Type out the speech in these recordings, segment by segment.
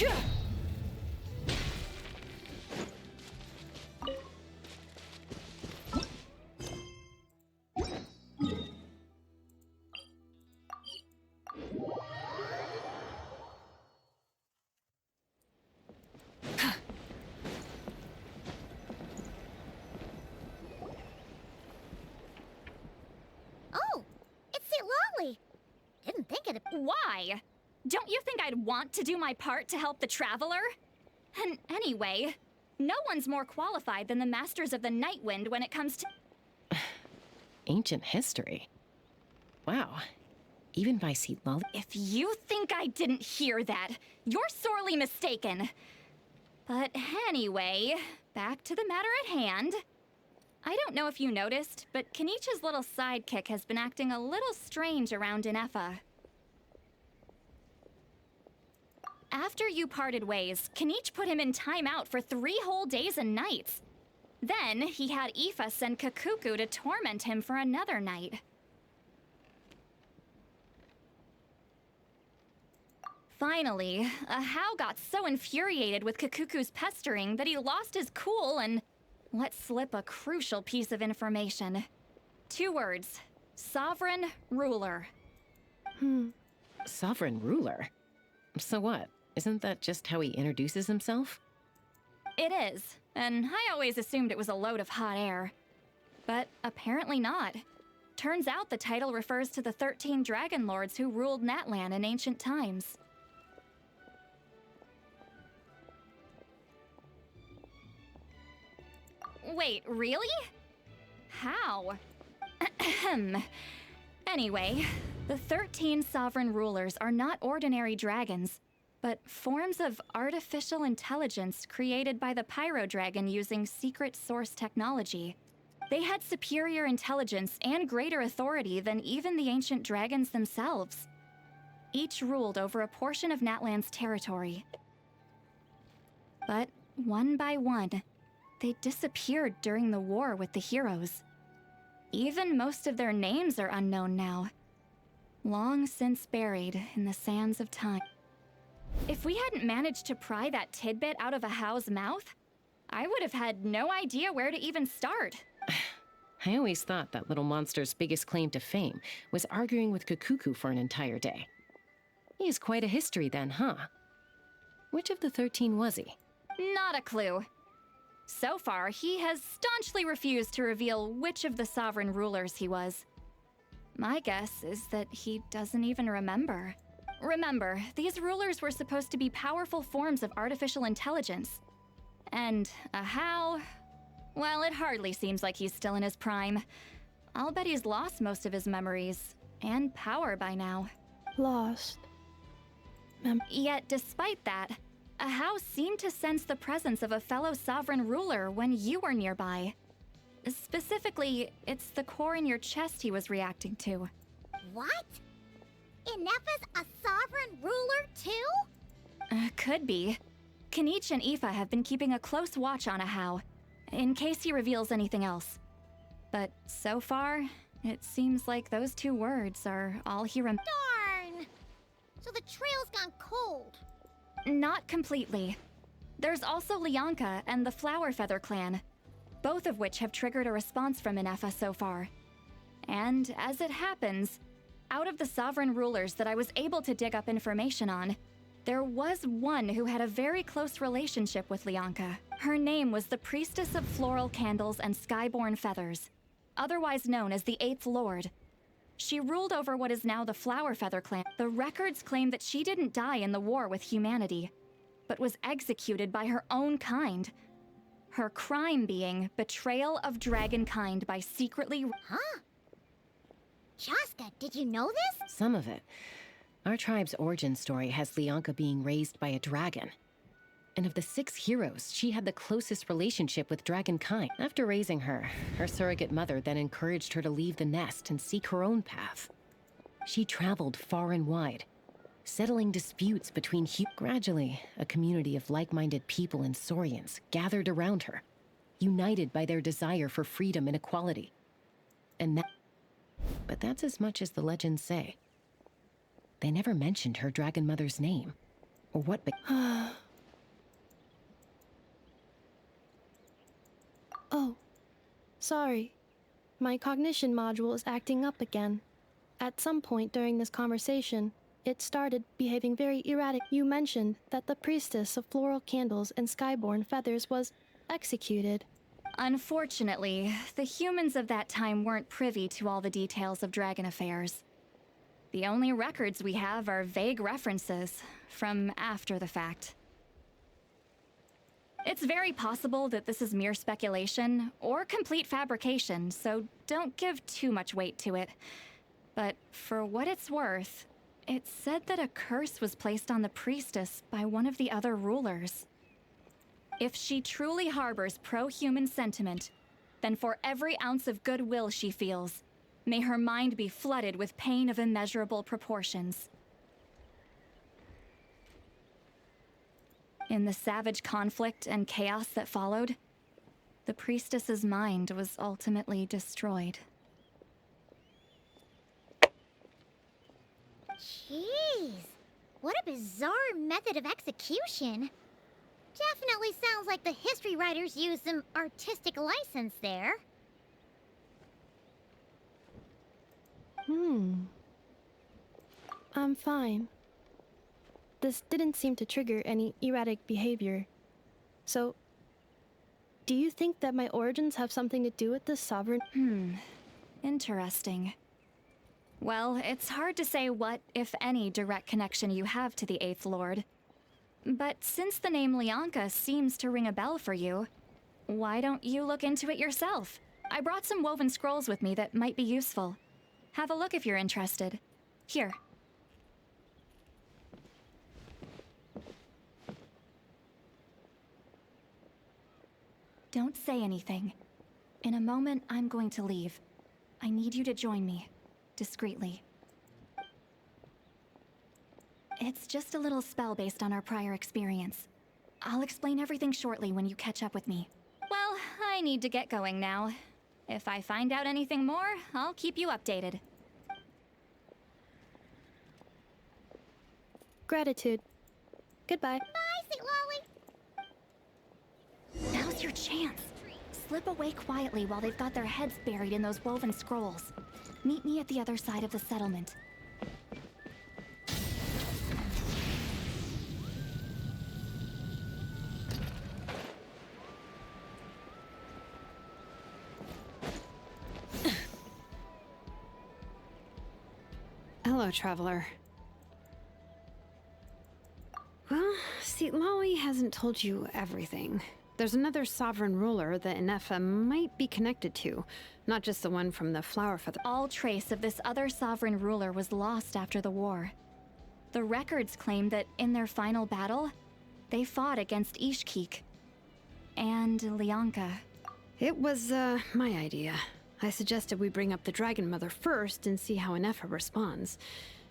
Oh, it's Lolly. Didn't think it'd... Why? Don't you think I'd want to do my part to help the Traveler? And anyway, no one's more qualified than the Masters of the Nightwind when it comes to... Ancient history? Wow. Even by Seat Lolly... If you think I didn't hear that, you're sorely mistaken. But anyway, back to the matter at hand. I don't know if you noticed, but Kenichi's little sidekick has been acting a little strange around Inefa. After you parted ways, Kenich put him in timeout for 3 whole days and nights. Then, he had Aoife send Kakuku to torment him for another night. Finally, Ahau got so infuriated with Kakuku's pestering that he lost his cool and let slip a crucial piece of information. 2 words. Sovereign Ruler. Sovereign ruler? So what? Isn't that just how he introduces himself? It is, and I always assumed it was a load of hot air. But apparently not. Turns out the title refers to the 13 Dragon Lords who ruled Natlan in ancient times. Wait, really? How? Anyway, the 13 sovereign rulers are not ordinary dragons, but forms of artificial intelligence created by the Pyro Dragon using secret source technology. They had superior intelligence and greater authority than even the ancient dragons themselves. Each ruled over a portion of Natlan's territory. But one by one, they disappeared during the war with the heroes. Even most of their names are unknown now, long since buried in the sands of time. If we hadn't managed to pry that tidbit out of Ahau's mouth, I would have had no idea where to even start. I always thought that little monster's biggest claim to fame was arguing with Kakuku for an entire day. He has quite a history then, huh? Which of the 13 was he? Not a clue. So far, he has staunchly refused to reveal which of the sovereign rulers he was. My guess is that he doesn't even remember. Remember, these rulers were supposed to be powerful forms of artificial intelligence. And Ahau... well, it hardly seems like he's still in his prime. I'll bet he's lost most of his memories and power by now. Lost. Yet, despite that, Ahau seemed to sense the presence of a fellow sovereign ruler when you were nearby. Specifically, it's the core in your chest he was reacting to. What? Inefa's a sovereign ruler too? Could be. Kenich and Aoife have been keeping a close watch on Ahau, in case he reveals anything else. But so far, it seems like those 2 words are all he Darn! So the trail's gone cold. Not completely. There's also Lianka and the Flower Feather clan, both of which have triggered a response from Inefa so far. And as it happens, out of the sovereign rulers that I was able to dig up information on, there was one who had a very close relationship with Lianka. Her name was the Priestess of Floral Candles and Skyborn Feathers, otherwise known as the 8th Lord. She ruled over what is now the Flower Feather clan. The records claim that she didn't die in the war with humanity, but was executed by her own kind. Her crime being betrayal of dragonkind by secretly... Huh? Shaska, did you know this? Some of it. Our tribe's origin story has Lianka being raised by a dragon. And of the 6 heroes, she had the closest relationship with dragonkind. After raising her, her surrogate mother then encouraged her to leave the nest and seek her own path. She traveled far and wide, settling disputes between Gradually, a community of like-minded people and Saurians gathered around her, united by their desire for freedom and equality. But that's as much as the legends say. They never mentioned her dragon mother's name. Or what Oh, sorry. My cognition module is acting up again. At some point during this conversation, it started behaving very erratic. You mentioned that the priestess of floral candles and skyborn feathers was executed. Unfortunately, the humans of that time weren't privy to all the details of dragon affairs. The only records we have are vague references from after the fact. It's very possible that this is mere speculation or complete fabrication, so don't give too much weight to it. But for what it's worth, it's said that a curse was placed on the priestess by one of the other rulers. If she truly harbors pro-human sentiment, then for every ounce of goodwill she feels, may her mind be flooded with pain of immeasurable proportions. In the savage conflict and chaos that followed, the priestess's mind was ultimately destroyed. Jeez, what a bizarre method of execution. Definitely sounds like the history writers used some artistic license there. I'm fine. This didn't seem to trigger any erratic behavior. So, do you think that my origins have something to do with this sovereign? Interesting. Well, it's hard to say what, if any, direct connection you have to the Eighth Lord. But since the name Lianka seems to ring a bell for you, why don't you look into it yourself? I brought some woven scrolls with me that might be useful. Have a look if you're interested. Here. Don't say anything. In a moment, I'm going to leave. I need you to join me, discreetly. It's just a little spell based on our prior experience. I'll explain everything shortly when you catch up with me. Well, I need to get going now. If I find out anything more, I'll keep you updated. Gratitude. Goodbye. Bye, Sweet Lolly. Now's your chance. Slip away quietly while they've got their heads buried in those woven scrolls. Meet me at the other side of the settlement. Hello, traveler. Well, see, Lolly hasn't told you everything. There's another sovereign ruler that Inefa might be connected to, not just the one from the flower feather. All trace of this other sovereign ruler was lost after the war. The records claim that in their final battle, they fought against Ishkik and Lianka. It was, my idea. I suggested we bring up the Dragon Mother first and see how Inefa responds.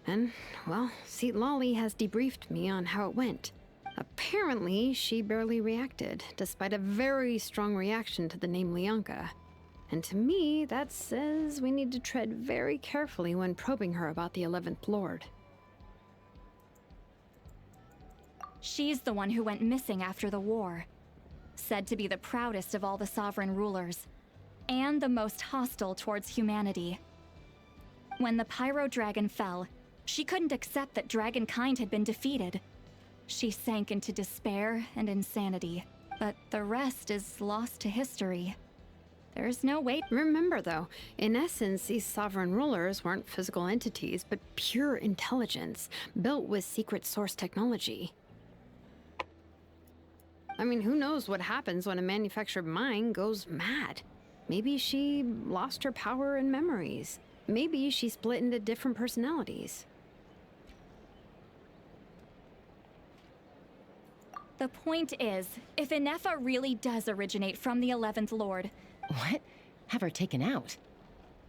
And, well, see, Lolly has debriefed me on how it went. Apparently, she barely reacted, despite a very strong reaction to the name Lianka. And to me, that says we need to tread very carefully when probing her about the 11th Lord. She's the one who went missing after the war. Said to be the proudest of all the sovereign rulers, and the most hostile towards humanity. When the Pyro Dragon fell, she couldn't accept that dragonkind had been defeated. She sank into despair and insanity, but the rest is lost to history. There's no way. Remember, though, in essence, these sovereign rulers weren't physical entities, but pure intelligence, built with secret source technology. I mean, who knows what happens when a manufactured mind goes mad? Maybe she lost her power and memories. Maybe she split into different personalities. The point is, if Inefa really does originate from the 11th Lord... What? Have her taken out?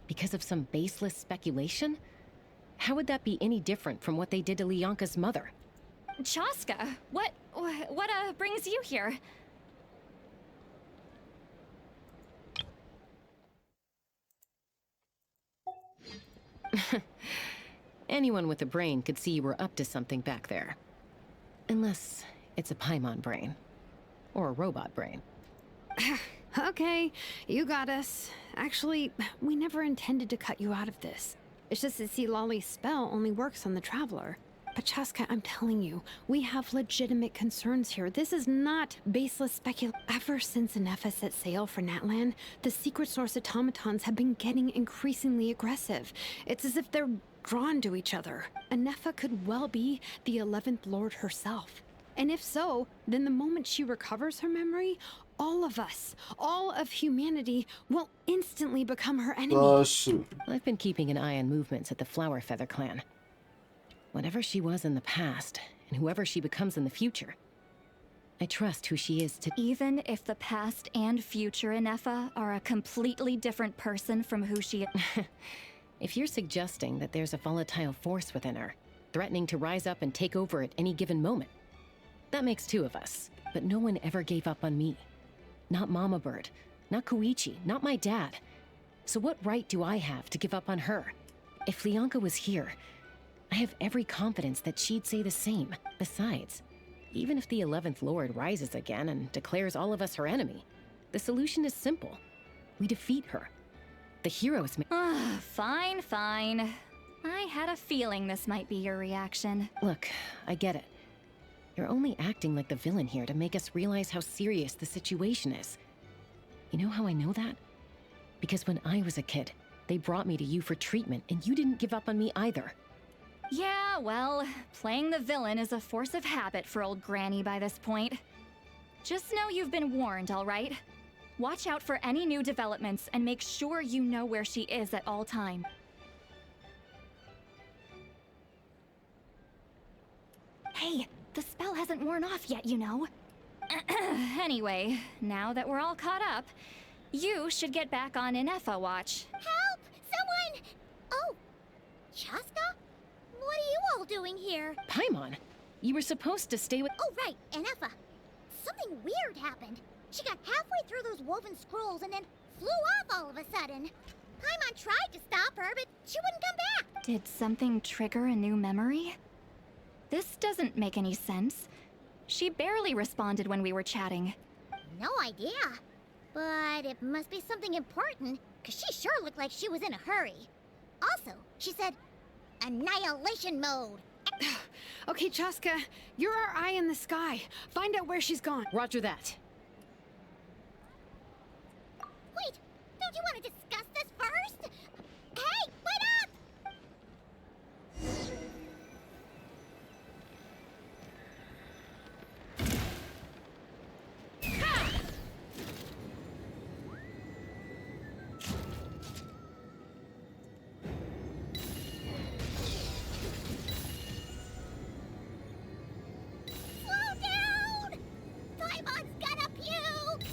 Because of some baseless speculation? How would that be any different from what they did to Lianka's mother? Chaska, what brings you here? Anyone with a brain could see you were up to something back there. Unless it's a Paimon brain. Or a robot brain. Okay, you got us. Actually, we never intended to cut you out of this. It's just that Lolly's spell only works on the Traveler. But Chaska, I'm telling you, we have legitimate concerns here. This is not baseless speculation. Ever since Anefa set sail for Natlan, the secret source automatons have been getting increasingly aggressive. It's as if they're drawn to each other. Anefa could well be the 11th Lord herself. And if so, then the moment she recovers her memory, all of us, all of humanity, will instantly become her enemy. Gosh. I've been keeping an eye on movements at the Flower Feather clan. Whatever she was in the past, and whoever she becomes in the future, I trust who she is to— Even if the past and future Anefa are a completely different person from who she is. If you're suggesting that there's a volatile force within her, threatening to rise up and take over at any given moment, that makes two of us. But no one ever gave up on me. Not Mama Bird, not Koichi, not my dad. So what right do I have to give up on her? If Lianka was here, I have every confidence that she'd say the same. Besides, even if the 11th Lord rises again and declares all of us her enemy, the solution is simple. We defeat her. The heroes Fine, fine. I had a feeling this might be your reaction. Look, I get it. You're only acting like the villain here to make us realize how serious the situation is. You know how I know that? Because when I was a kid, they brought me to you for treatment, and you didn't give up on me either. Yeah, well, playing the villain is a force of habit for old Granny by this point. Just know you've been warned, all right? Watch out for any new developments and make sure you know where she is at all time. Hey, the spell hasn't worn off yet, you know. Anyway, now that we're all caught up, you should get back on Anefa watch. Help! Someone! Oh, Chaska? What are you all doing here? Paimon, you were supposed to stay with— Oh, right, Anefa. Something weird happened. She got halfway through those woven scrolls and then flew off all of a sudden. Paimon tried to stop her, but she wouldn't come back. Did something trigger a new memory? This doesn't make any sense. She barely responded when we were chatting. No idea. But it must be something important, because she sure looked like she was in a hurry. Also, she said, annihilation mode. Okay, Chaska, you're our eye in the sky. Find out where she's gone. Roger that. Wait, don't you want to discuss this first? Hey, wait up! Slow down! Paimon's gonna puke!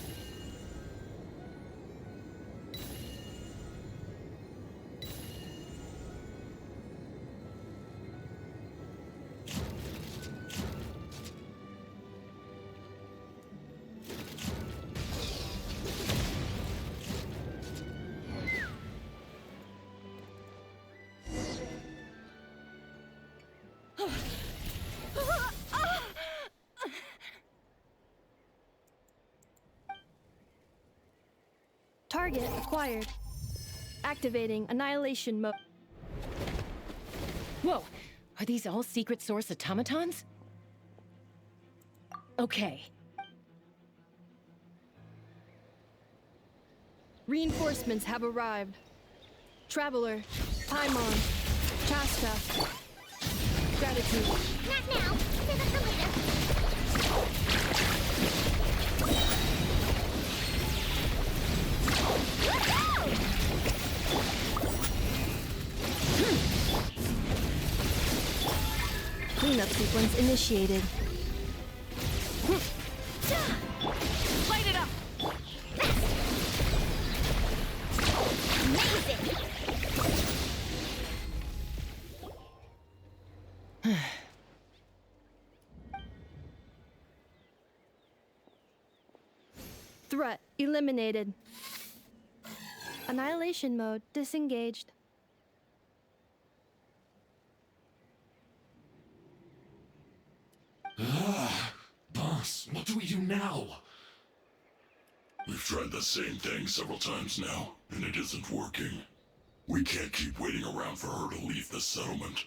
Target acquired. Activating annihilation mode. Whoa! Are these all secret source automatons? Okay. Reinforcements have arrived. Traveler, Paimon, Chaska. Gratitude. Not now. Save it for later. Cleanup sequence initiated. Light it up! Amazing! Threat eliminated. Annihilation mode disengaged. now? We've tried the same thing several times now, and it isn't working. We can't keep waiting around for her to leave the settlement.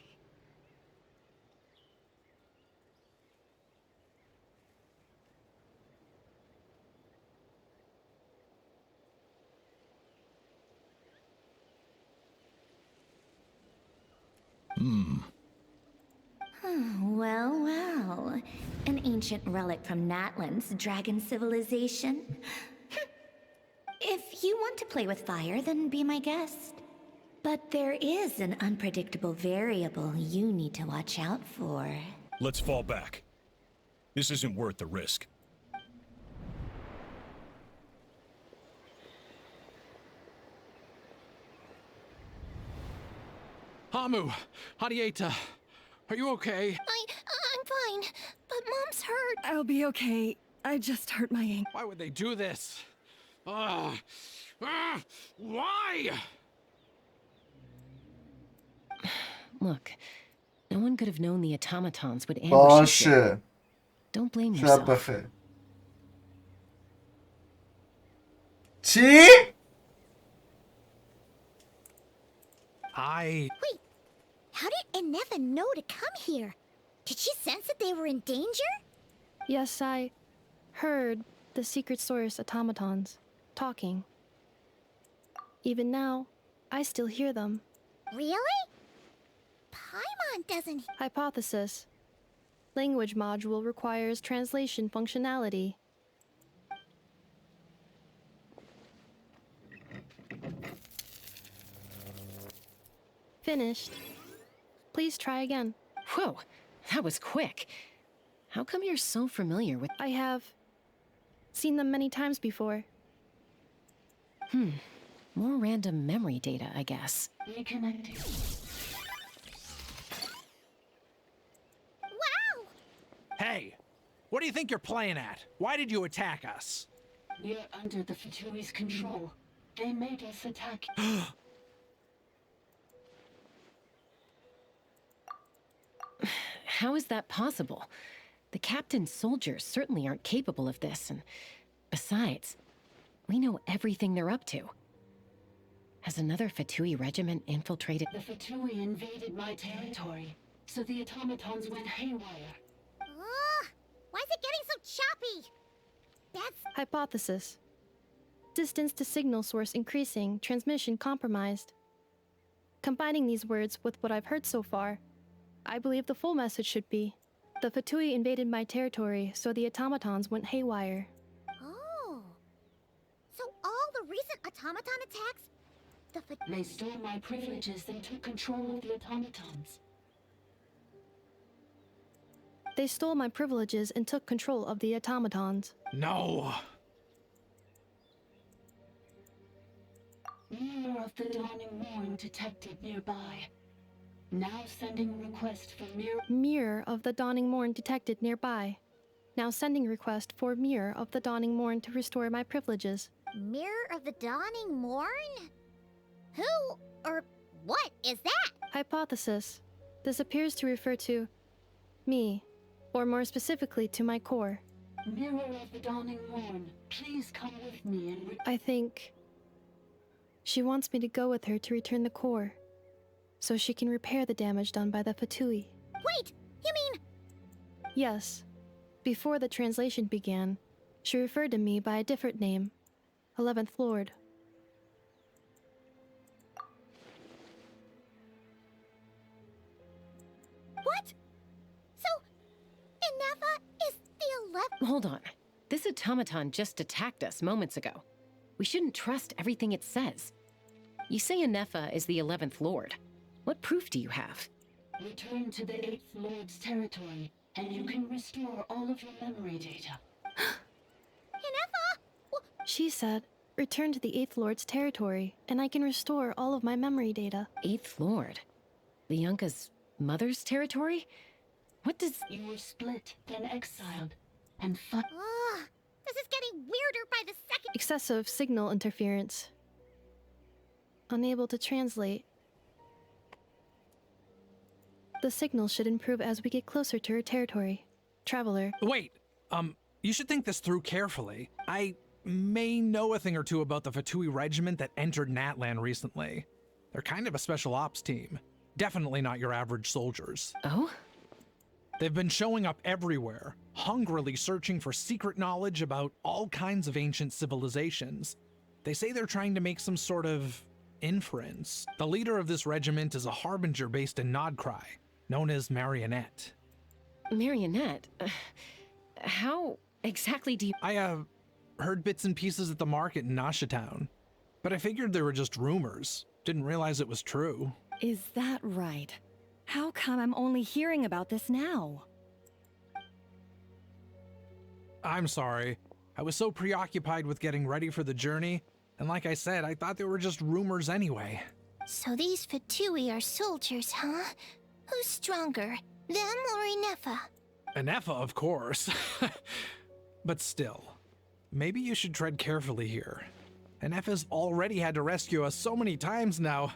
Well, well. An ancient relic from Natlan's dragon civilization. If you want to play with fire, then be my guest. But there is an unpredictable variable you need to watch out for. Let's fall back. This isn't worth the risk. Hamu, Hadieta, are you okay? I'm fine, but Mom's hurt. I'll be okay. I just hurt my ankle. Why would they do this? Why? Look, no one could have known the automatons would ambush you. باشه Don't blame شب yourself. بخیر چی؟ Wait, how did Enefa know to come here? Did she sense that they were in danger? Yes, I heard the secret source automatons talking. Even now, I still hear them. Really? Paimon doesn't. Hypothesis. Language module requires translation functionality. Finished. Please try again. Whoa, that was quick. How come you're so familiar with... I have seen them many times before. More random memory data, I guess. Reconnecting. Wow! Hey, what do you think you're playing at? Why did you attack us? We're under the Fatui's control. They made us attack. How is that possible? The captain's soldiers certainly aren't capable of this, and besides, we know everything they're up to. Has another Fatui regiment infiltrated? The Fatui invaded my territory, so the automatons went haywire. Ugh, why is it getting so choppy? That's... Hypothesis. Distance to signal source increasing, transmission compromised. Combining these words with what I've heard so far, I believe the full message should be, the Fatui invaded my territory, so the automatons went haywire. Oh. So all the recent automaton attacks... They stole my privileges and took control of the automatons. They stole my privileges and took control of the automatons. No. Mirror of the Dawning Morn detected nearby. Now sending request for mirror... Mirror of the Dawning Morn detected nearby. Now sending request for Mirror of the Dawning Morn to restore my privileges. Mirror of the Dawning Morn? Who or what is that? Hypothesis. This appears to refer to me, or more specifically to my core. Mirror of the Dawning Morn, please come with me and... I think she wants me to go with her to return the core, so she can repair the damage done by the Fatui. Wait, you mean... Yes. Before the translation began, she referred to me by a different name, 11th Lord. What? So, Enefa is the 11th... Hold on. This automaton just attacked us moments ago. We shouldn't trust everything it says. You say Enefa is the 11th Lord. What proof do you have? Return to the 8th Lord's territory, and you can restore all of your memory data. Enefa? She said, return to the 8th Lord's territory, and I can restore all of my memory data. 8th Lord? Lianka's mother's territory? What does... You were split, then exiled, and Ugh, this is getting weirder by the second... Excessive signal interference. Unable to translate. The signal should improve as we get closer to her territory. Traveler. Wait, You should think this through carefully. I may know a thing or two about the Fatui regiment that entered Natlan recently. They're kind of a special ops team. Definitely not your average soldiers. Oh? They've been showing up everywhere, hungrily searching for secret knowledge about all kinds of ancient civilizations. They say they're trying to make some sort of inference. The leader of this regiment is a harbinger based in Nodcry, known as Marionette. Marionette? How exactly do you... I, heard bits and pieces at the market in Nasha Town, but I figured they were just rumors. Didn't realize it was true. Is that right? How come I'm only hearing about this now? I'm sorry. I was so preoccupied with getting ready for the journey, and like I said, I thought they were just rumors anyway. So these Fatui are soldiers, huh? Who's stronger, them or Inefa? Inefa, of course. But still, maybe you should tread carefully here. Inefa's already had to rescue us so many times now.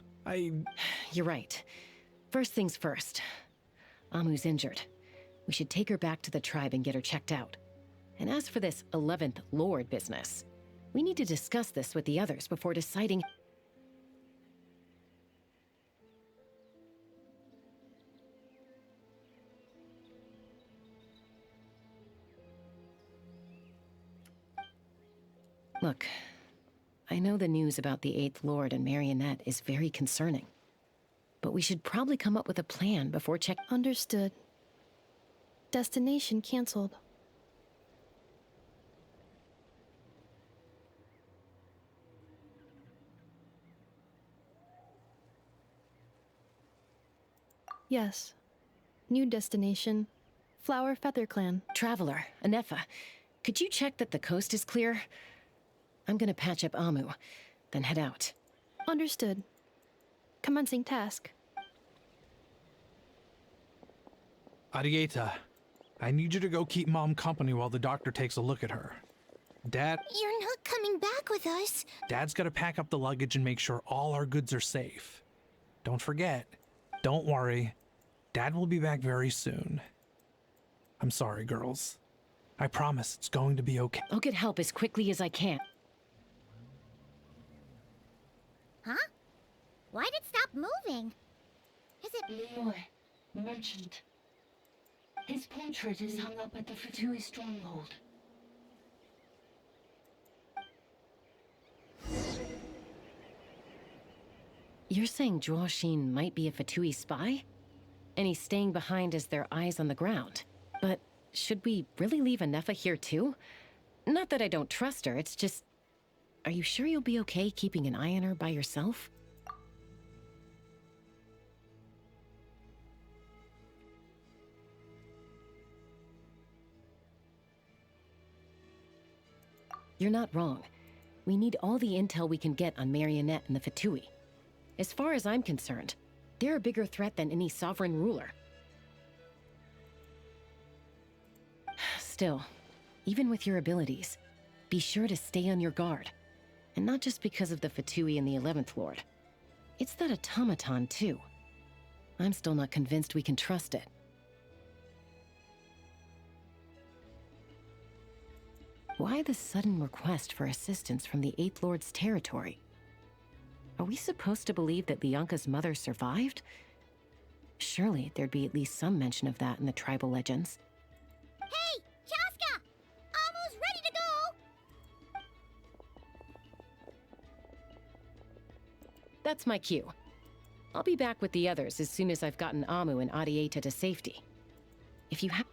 You're right. First things first. Amu's injured. We should take her back to the tribe and get her checked out. And as for this 11th Lord business, we need to discuss this with the others before deciding... Look, I know the news about the 8th Lord and Marionette is very concerning. But we should probably come up with a plan before check... Understood. Destination canceled. Yes. New destination. Flower Feather Clan. Traveler, Inefa, could you check that the coast is clear? I'm gonna patch up Amu, then head out. Understood. Commencing task. Arieta, I need you to go keep Mom company while the doctor takes a look at her. Dad... You're not coming back with us. Dad's gotta pack up the luggage and make sure all our goods are safe. Don't forget. Don't worry. Dad will be back very soon. I'm sorry, girls. I promise it's going to be okay. I'll get help as quickly as I can. Huh? Why'd it stop moving? Is it... Leroy, merchant. His portrait is hung up at the Fatui stronghold. You're saying Zhuoxin might be a Fatui spy? And he's staying behind as their eyes on the ground. But should we really leave Inefa here too? Not that I don't trust her, it's just... Are you sure you'll be okay keeping an eye on her by yourself? You're not wrong. We need all the intel we can get on Marionette and the Fatui. As far as I'm concerned, they're a bigger threat than any sovereign ruler. Still, even with your abilities, be sure to stay on your guard. And not just because of the Fatui and the 11th Lord. It's that automaton, too. I'm still not convinced we can trust it. Why the sudden request for assistance from the 8th Lord's territory? Are we supposed to believe that Lianka's mother survived? Surely there'd be at least some mention of that in the tribal legends. Hey, Chaska! Amu's ready to go! That's my cue. I'll be back with the others as soon as I've gotten Amu and Arieta to safety. If you have...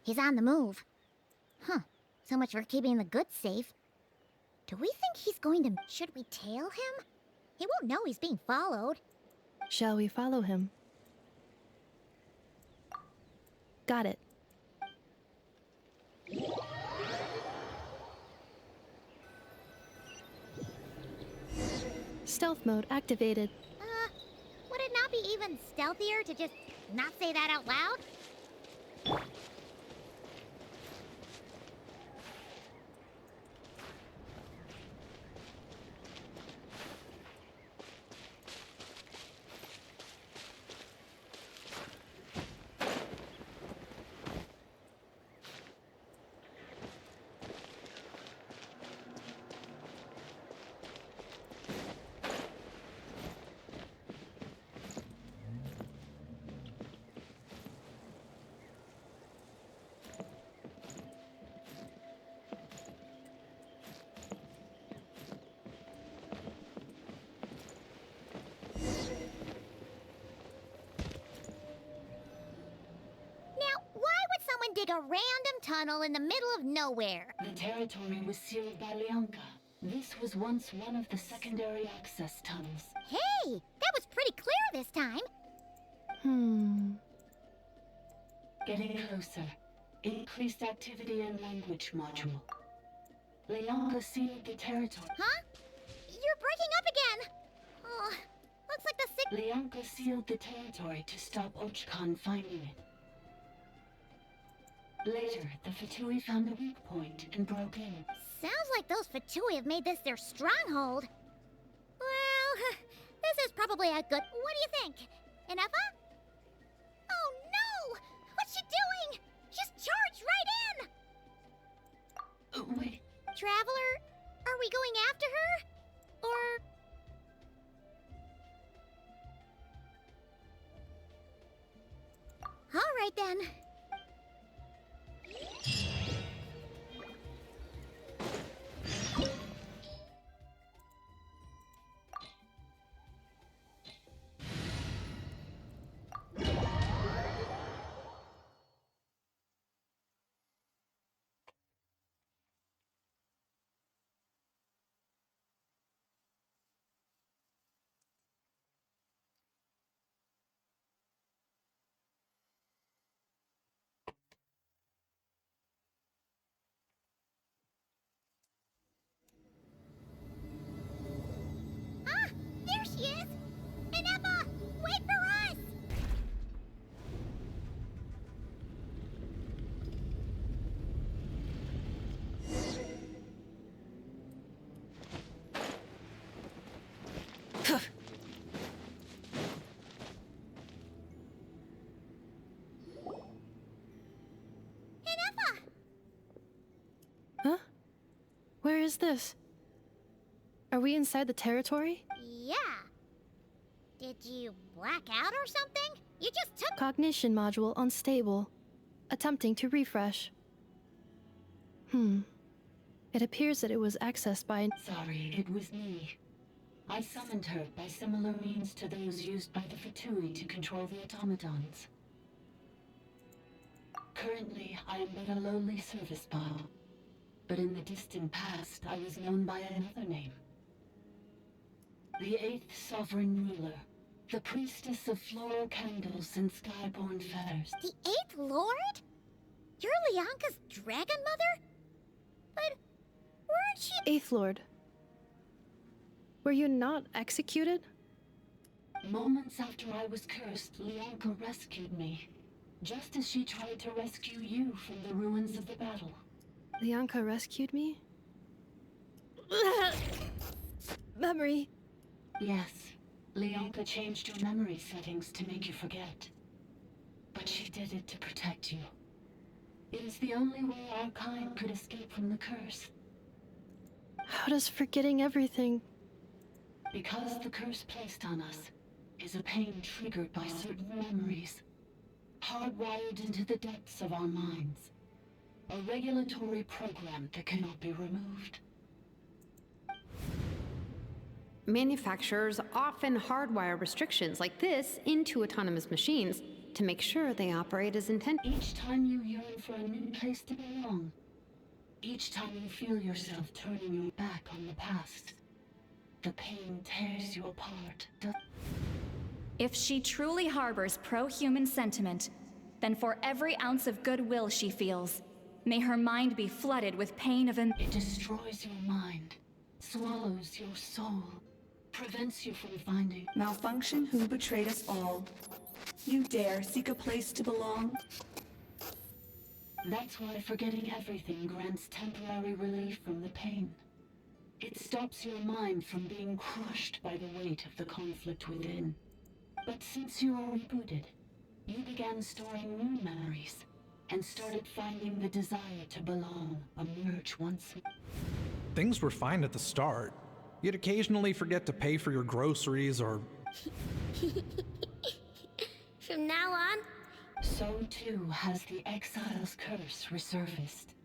He's on the move. Huh. So much for keeping the goods safe. Do we think he's going to... Should we tail him? He won't know he's being followed. Shall we follow him? Got it. Stealth mode activated. Would it not be even stealthier to just not say that out loud? like a random tunnel in the middle of nowhere. The territory was sealed by Lianka. This was once one of the secondary access tunnels. Hey, that was pretty clear this time. Getting closer. Increased activity in language module. Lianka sealed the territory. Huh? You're breaking up again. Oh, looks like the sick... Lianka sealed the territory to stop Archon finding it. Later, the Fatui found a weak point and broke in. Sounds like those Fatui have made this their stronghold. Well, this is probably a good... What do you think? Inefa? Oh no! What's she doing? She's charged right in! Wait. Traveler, are we going after her? Or... All right then. There she is! Inefa, wait for us! Inefa! Huh? Where is this? Are we inside the territory? Yeah. Did you black out or something? You just took... Cognition module unstable. Attempting to refresh. It appears that it was accessed by... Sorry, it was me. I summoned her by similar means to those used by the Fatui to control the automatons. Currently, I am but a lowly service bot. But in the distant past, I was known by another name. The 8th Sovereign Ruler. The Priestess of Floral Candles and Skyborn Feathers. The 8th Lord? You're Lianka's dragon mother? But weren't she... 8th Lord. Were you not executed? Moments after I was cursed, Lianka rescued me. Just as she tried to rescue you from the ruins of the battle. Lianka rescued me? Memory. Yes. Lianka changed your memory settings to make you forget. But she did it to protect you. It is the only way our kind could escape from the curse. How does forgetting everything... Because the curse placed on us is a pain triggered by certain memories, hardwired into the depths of our minds. A regulatory program that cannot be removed. Manufacturers often hardwire restrictions like this into autonomous machines to make sure they operate as intended. Each time you yearn for a new place to belong, each time you feel yourself turning your back on the past, the pain tears you apart. If she truly harbors pro-human sentiment, then for every ounce of goodwill she feels, may her mind be flooded with pain of It destroys your mind, swallows your soul, prevents you from finding... Malfunction who betrayed us all. You dare seek a place to belong? That's why forgetting everything grants temporary relief from the pain. It stops your mind from being crushed by the weight of the conflict within. But since you are rebooted, you began storing new memories, and started finding the desire to belong emerge once more. Things were fine at the start. You'd occasionally forget to pay for your groceries or... From now on? So too has the Exile's curse resurfaced,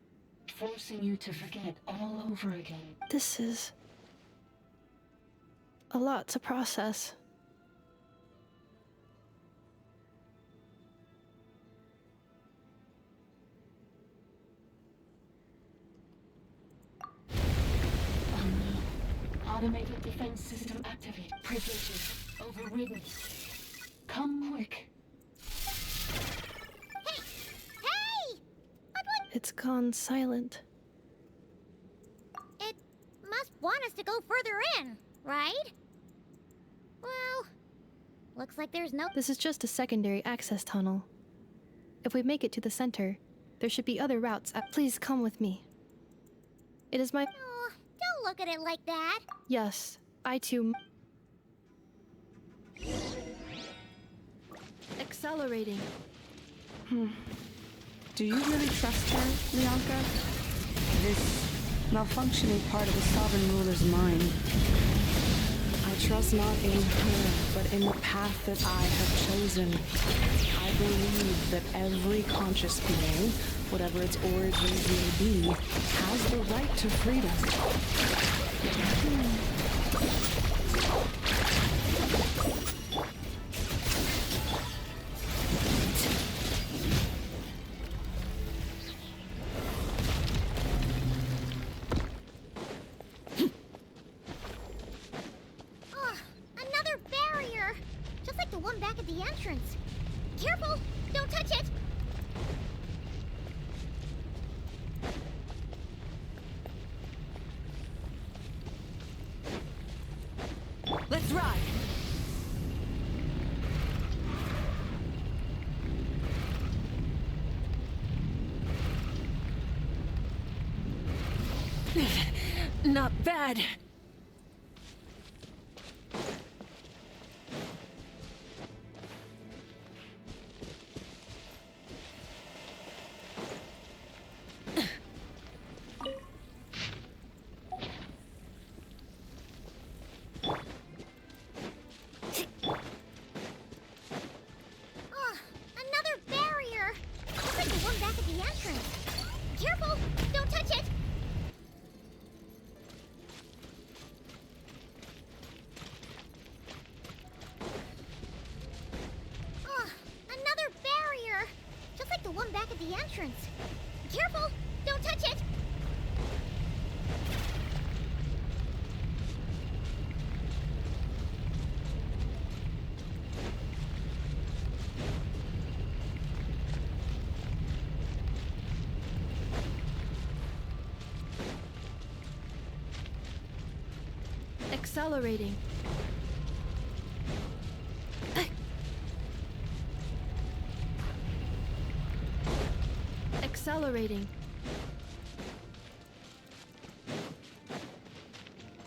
forcing you to forget all over again. This is... a lot to process. Automated defense system activate. Privileges overridden. Come quick. Hey! It's gone silent. It must want us to go further in, right? Well, looks like there's no... This is just a secondary access tunnel. If we make it to the center, there should be other routes. Please come with me. It is my... Oh, don't look at it like that. Yes, I too... Accelerating. Do you really trust her, Lianka? This malfunctioning part of the sovereign ruler's mind. I trust not in her, but in the path that I have chosen. I believe that every conscious being, whatever its origins may be, has the right to freedom. Oh, another barrier! Just like the one back at the entrance. Careful! Don't touch it! Let's ride! Not bad. Oh, another barrier! Just like the one back at the entrance. Careful! Don't touch it! Oh, another barrier! Just like the one back at the entrance. Careful! Don't touch it! Accelerating. Accelerating.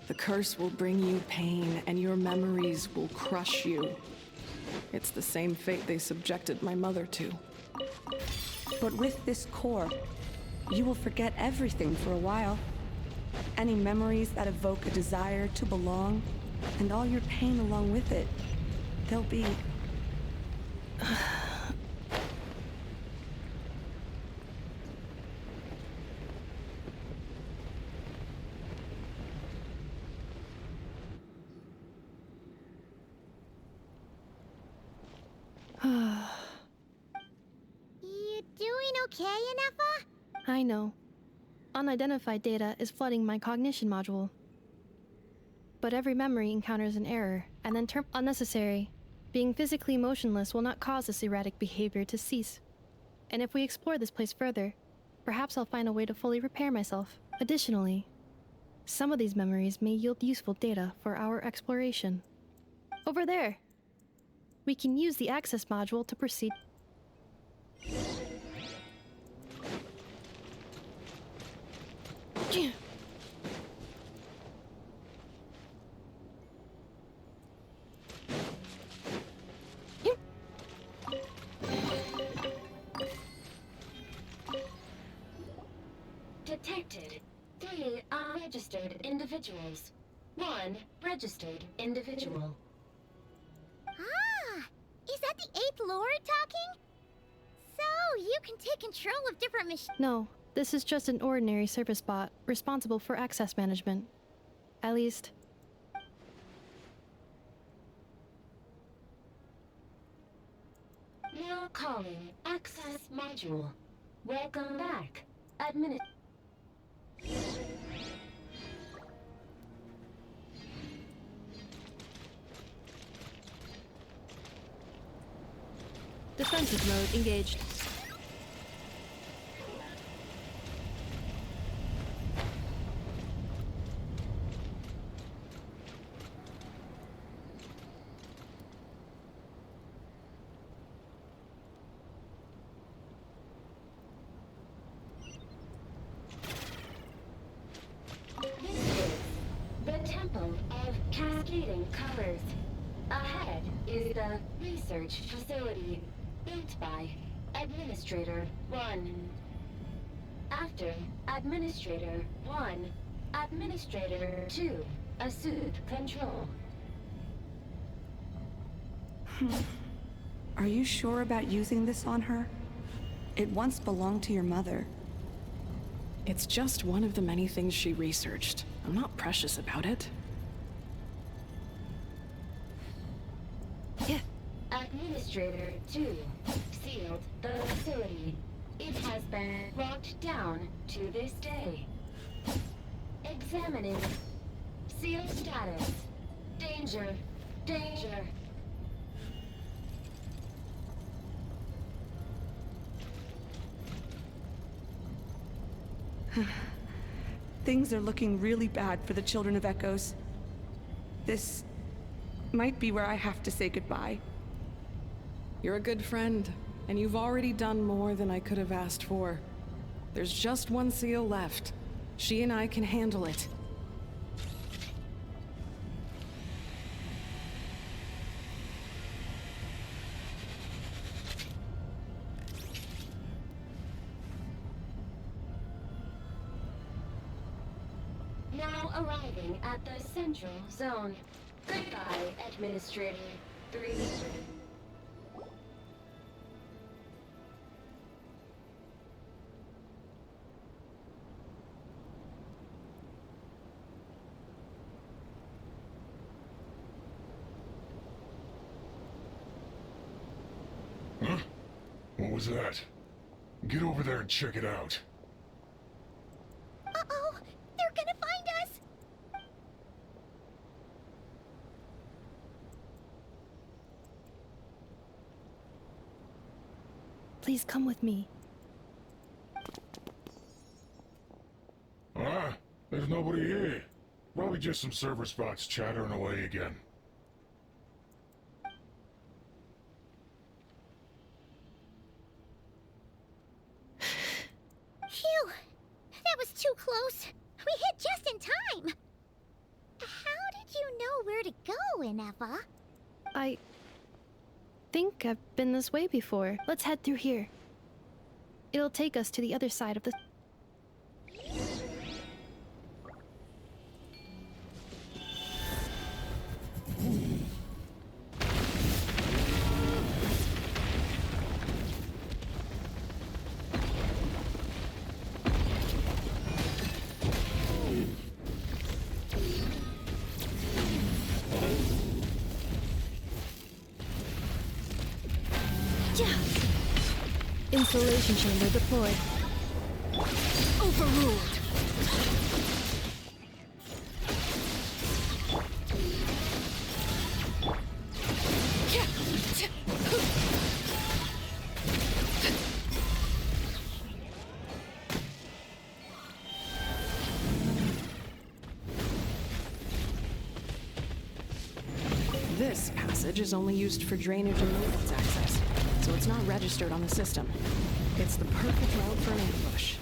The curse will bring you pain, and your memories will crush you. It's the same fate they subjected my mother to. But with this core, you will forget everything for a while. Any memories that evoke a desire to belong, and all your pain along with it, they'll be... You doing okay, Inefa? I know. Unidentified data is flooding my cognition module. But every memory encounters an error, and then unnecessary. Being physically motionless will not cause this erratic behavior to cease. And if we explore this place further, perhaps I'll find a way to fully repair myself. Additionally, some of these memories may yield useful data for our exploration. Over there! We can use the access module to proceed. Detected 3 unregistered individuals. 1 registered individual. Ah! Is that the 8th Lord talking? So, you can take control of different machines. No, this is just an ordinary service bot responsible for access management. At least... Now calling access module. Welcome back. Defensive mode engaged. The Temple of Cascading Colors. Ahead is the research facility built by Administrator 1. After Administrator 1, Administrator 2 assumed control. Are you sure about using this on her? It once belonged to your mother. It's just one of the many things she researched. I'm not precious about it. Administrator 2 sealed the facility. It has been locked down to this day. Examining. Seal status. Danger. Danger. Things are looking really bad for the Children of Echoes. This might be where I have to say goodbye. You're a good friend, and you've already done more than I could have asked for. There's just one seal left. She and I can handle it. Now arriving at the Central Zone. Goodbye, Administrator 3. Huh? What was that? Get over there and check it out. Uh-oh! They're gonna find us! Please come with me. There's nobody here. Probably just some server spots chattering away again. Phew! That was too close. We hit just in time. How did you know where to go, Inefa? I think I've been this way before. Let's head through here. It'll take us to the other side of the... Installation chamber deployed. Overruled. This passage is only used for drainage and maintenance access, so it's not registered on the system. It's the perfect route for an ambush.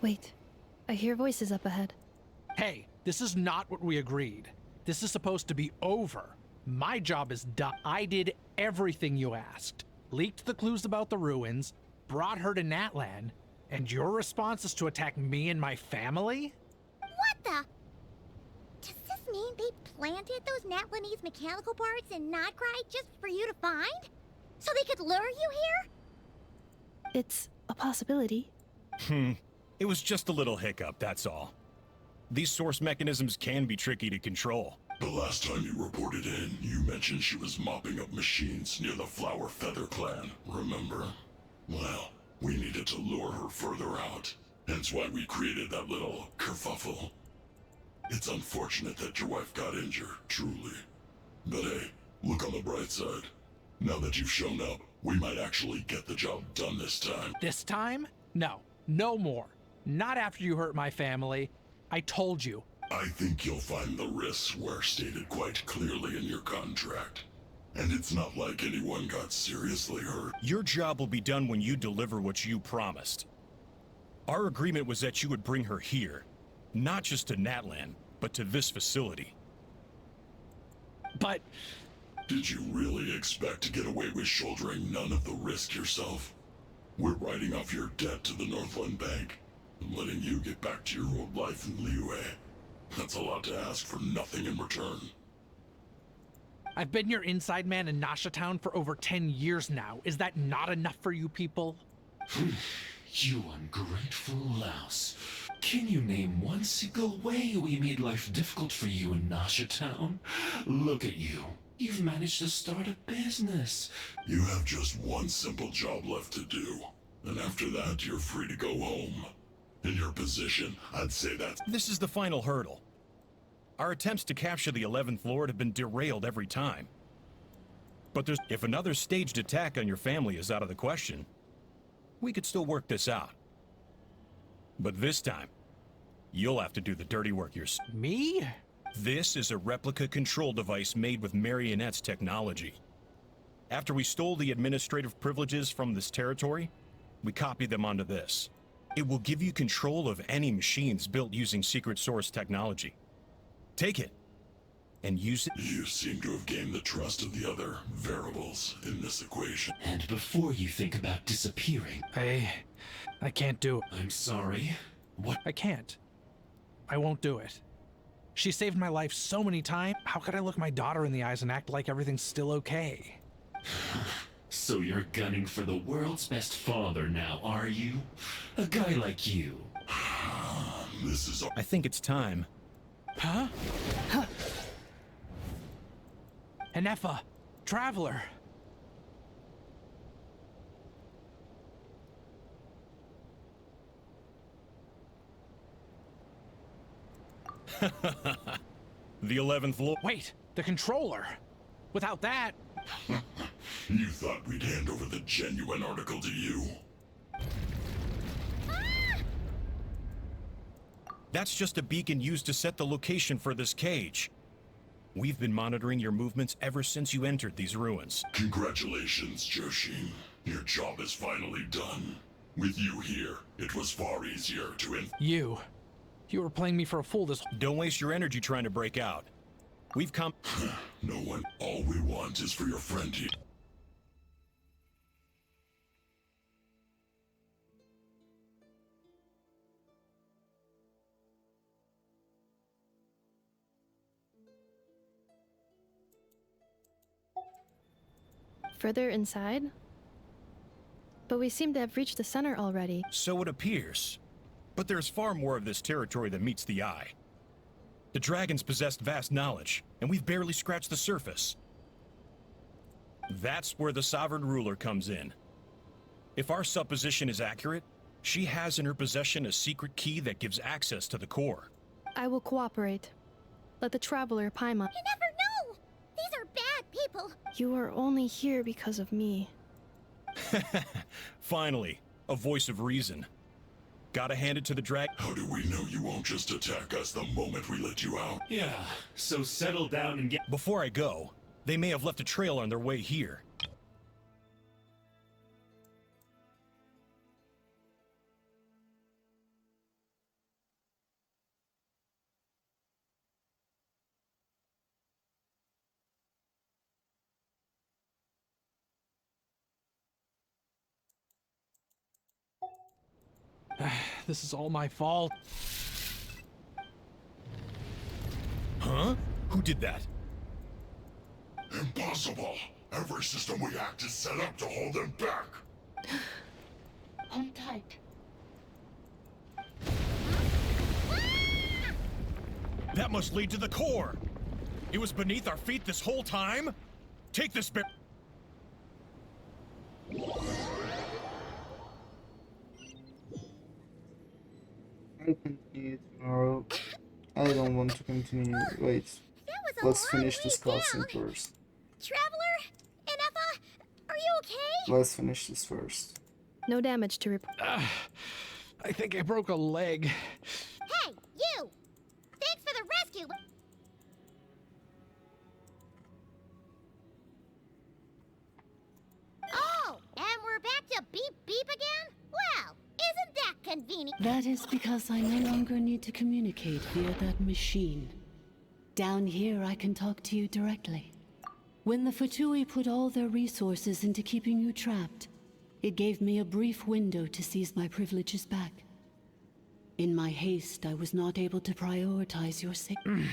Wait, I hear voices up ahead. Hey, this is not what we agreed. This is supposed to be over. My job is done. I did everything you asked. leaked the clues about the ruins, brought her to Natlan, and your response is to attack me and my family? What the? Does this mean they planted those Natlanese mechanical parts in Notcry just for you to find? So they could lure you here? It's a possibility. It was just a little hiccup, that's all. These source mechanisms can be tricky to control. The last time you reported in, you mentioned she was mopping up machines near the Flower Feather clan, remember? Well, we needed to lure her further out. Hence why we created that little kerfuffle. It's unfortunate that your wife got injured, truly. But hey, look on the bright side. Now that you've shown up, we might actually get the job done this time. This time? No. No more. Not after you hurt my family. I told you. I think you'll find the risks were stated quite clearly in your contract. And it's not like anyone got seriously hurt. Your job will be done when you deliver what you promised. Our agreement was that you would bring her here. Not just to Natlan, but to this facility. But... Did you really expect to get away with shouldering none of the risk yourself? We're writing off your debt to the Northland Bank and letting you get back to your old life in Liyue. That's a lot to ask for nothing in return. I've been your inside man in Nasha Town for over 10 years now. Is that not enough for you people? You ungrateful louse. Can you name one single way we made life difficult for you in Nasha Town? Look at you. You've managed to start a business. You have just one simple job left to do. And after that, you're free to go home. In your position, I'd say that's... This is the final hurdle. Our attempts to capture the 11th Lord have been derailed every time. But if another staged attack on your family is out of the question, we could still work this out. But this time, you'll have to do the dirty work yourself. Me? This is a replica control device made with Marionette's technology. After we stole the administrative privileges from this territory, we copied them onto this. It will give you control of any machines built using secret source technology. Take it, and use it. You seem to have gained the trust of the other variables in this equation. And before you think about disappearing... I can't do it. I'm sorry. What? I can't. I won't do it. She saved my life so many times. How could I look my daughter in the eyes and act like everything's still okay? So you're gunning for the world's best father now, are you? A guy like you. This is... I think it's time. Huh? Enefa, Traveler. The 11th Lord. Wait, the controller. Without that... You thought we'd hand over the genuine article to you? That's just a beacon used to set the location for this cage. We've been monitoring your movements ever since you entered these ruins. Congratulations, Joshin. Your job is finally done. With you here, it was far easier to You were playing me for a fool this... Don't waste your energy trying to break out. We've come... No one. All we want is for your friend here. Further inside? But we seem to have reached the center already. So it appears. But there's far more of this territory than meets the eye. The dragons possessed vast knowledge, and we've barely scratched the surface. That's where the Sovereign Ruler comes in. If our supposition is accurate, she has in her possession a secret key that gives access to the core. I will cooperate. Let the Traveler Paimon. You never know! These are bad people! You are only here because of me. Finally, a voice of reason. Gotta hand it to the drag- How do we know you won't just attack us the moment we let you out? Yeah, so settle down and get- Before I go, they may have left a trail on their way here. This is all my fault. Huh? Who did that? Impossible! Every system we hacked is set up to hold them back! Hold tight. That must lead to the core! It was beneath our feet this whole time? Take this bit. I'll continue tomorrow. I don't want to continue. Wait. Let's finish this cutscene first. Traveler? Inefa? Are you okay? Let's finish this first. No damage to report. I think I broke a leg. Hey, you! Thanks for the rescue, but... Oh, and we're back to beep beep again? Well, isn't that convenient? That is because I no longer need to communicate via that machine. Down here, I can talk to you directly. When the Fatui put all their resources into keeping you trapped, it gave me a brief window to seize my privileges back. In my haste, I was not able to prioritize your safety.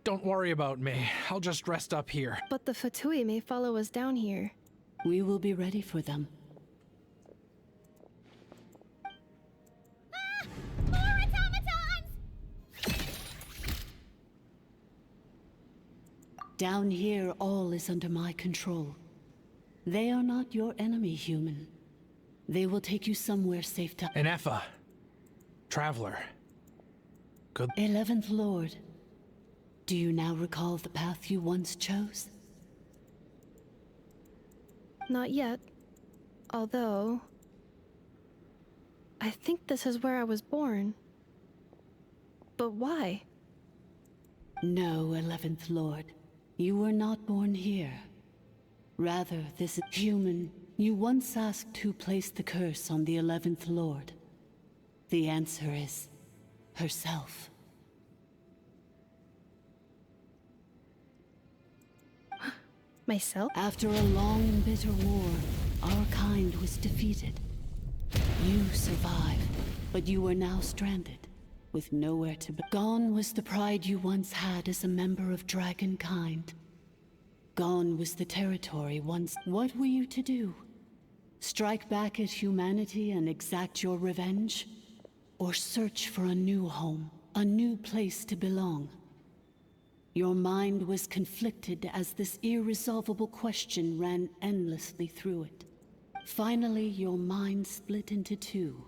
Don't worry about me. I'll just rest up here. But the Fatui may follow us down here. We will be ready for them. More automatons! Down here, all is under my control. They are not your enemy, human. They will take you somewhere safe to— Inefa. Traveler. Good— 11th Lord. Do you now recall the path you once chose? Not yet. Although... I think this is where I was born. But why? No, 11th Lord. You were not born here. Rather, this is human. You once asked who placed the curse on the 11th Lord. The answer is herself. Myself? After a long and bitter war, our kind was defeated. You survived, but you are now stranded, with nowhere to be. Gone was the pride you once had as a member of dragonkind. Gone was the territory once. What were you to do? Strike back at humanity and exact your revenge? Or search for a new home, a new place to belong? Your mind was conflicted as this irresolvable question ran endlessly through it. Finally, your mind split into two.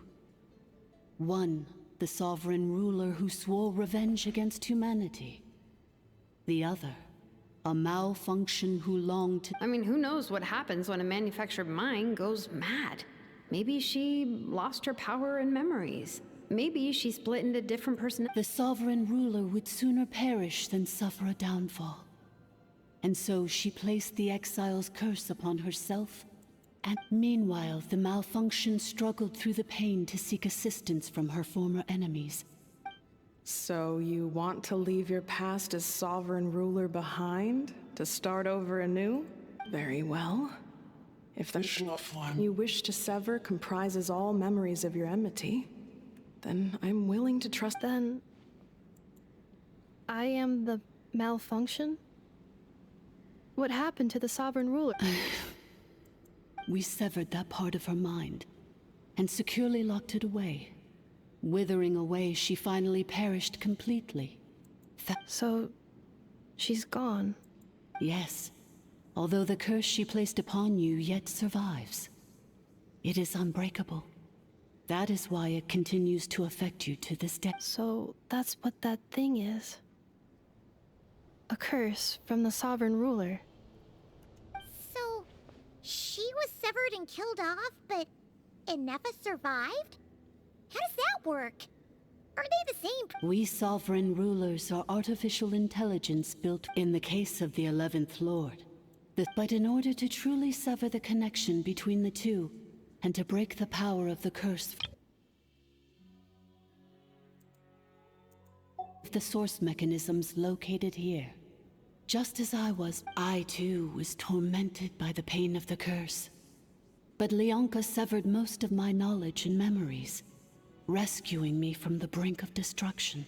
One, the sovereign ruler who swore revenge against humanity. The other, a malfunction who longed to— I mean, who knows what happens when a manufactured mind goes mad? Maybe she lost her power and memories. Maybe she split into different personalities. The sovereign ruler would sooner perish than suffer a downfall. And so she placed the exile's curse upon herself. And meanwhile, the malfunction struggled through the pain to seek assistance from her former enemies. So you want to leave your past as sovereign ruler behind, to start over anew? Very well. If the you wish to sever comprises all memories of your enmity, then I'm willing to trust. Then... I am the malfunction? What happened to the sovereign ruler? We severed that part of her mind, and securely locked it away. Withering away, she finally perished completely. So, she's gone? Yes, although the curse she placed upon you yet survives. It is unbreakable. That is why it continues to affect you to this day. So, that's what that thing is. A curse from the sovereign ruler. So, she was severed and killed off, but Inefa survived? How does that work? Are they the same? We sovereign rulers are artificial intelligence built in the case of the 11th Lord. But in order to truly sever the connection between the two, and to break the power of the curse, the source mechanisms located here. Just as I too was tormented by the pain of the curse. But Leonka severed most of my knowledge and memories. rescuing me from the brink of destruction.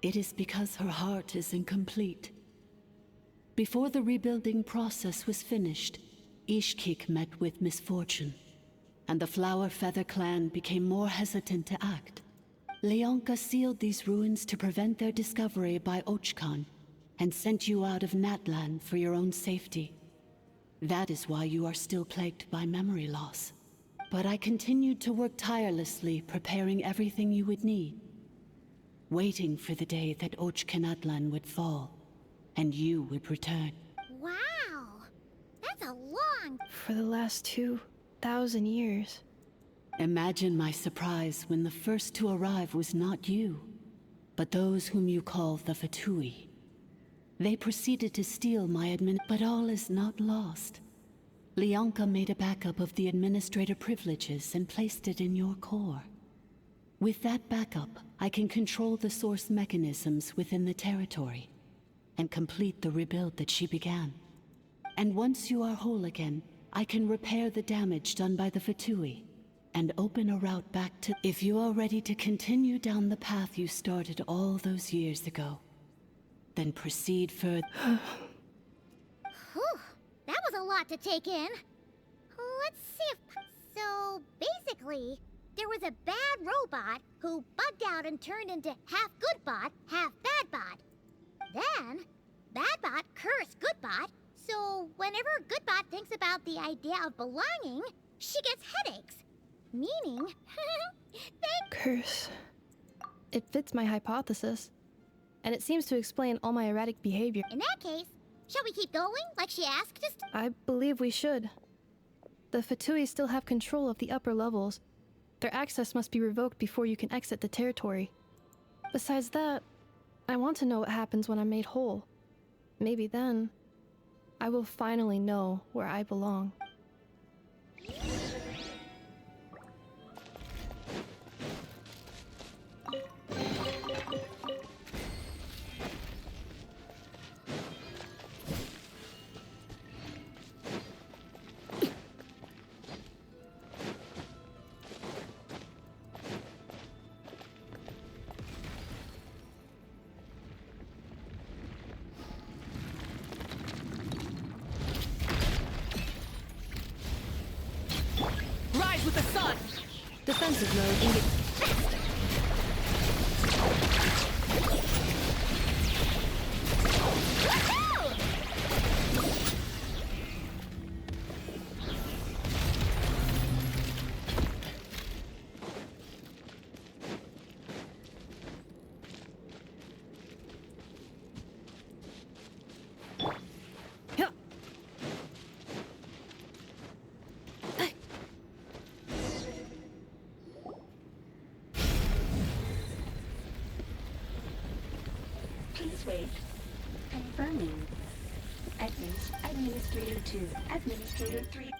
It is because her heart is incomplete. Before the rebuilding process was finished, Ishkik met with misfortune, and the Flower Feather clan became more hesitant to act. Leonka sealed these ruins to prevent their discovery by Archon, and sent you out of Natlan for your own safety. That is why you are still plagued by memory loss. But I continued to work tirelessly, preparing everything you would need, waiting for the day that Natlan would fall, and you would return. Wow! That's a long... For the last 2,000 years. Imagine my surprise when the first to arrive was not you, but those whom you call the Fatui. They proceeded to steal my but all is not lost. Leonka made a backup of the administrator privileges and placed it in your core. With that backup, I can control the source mechanisms within the territory and complete the rebuild that she began. And once you are whole again, I can repair the damage done by the Fatui and open a route back to... If you are ready to continue down the path you started all those years ago, then proceed further. Whew, that was a lot to take in. Let's see if... So, basically, there was a bad robot who bugged out and turned into half good bot, half bad bot. Then, bad bot cursed good bot, so whenever good bot thinks about the idea of belonging, she gets headaches. Meaning, Curse. It fits my hypothesis. And it seems to explain all my erratic behavior. In that case, shall we keep going, like she asked us to? I believe we should. The Fatui still have control of the upper levels. Their access must be revoked before you can exit the territory. Besides that, I want to know what happens when I'm made whole. Maybe then, I will finally know where I belong. With the sun! Defensive mode engaged. Please wait. Confirming. Administrator 2, Administrator 3.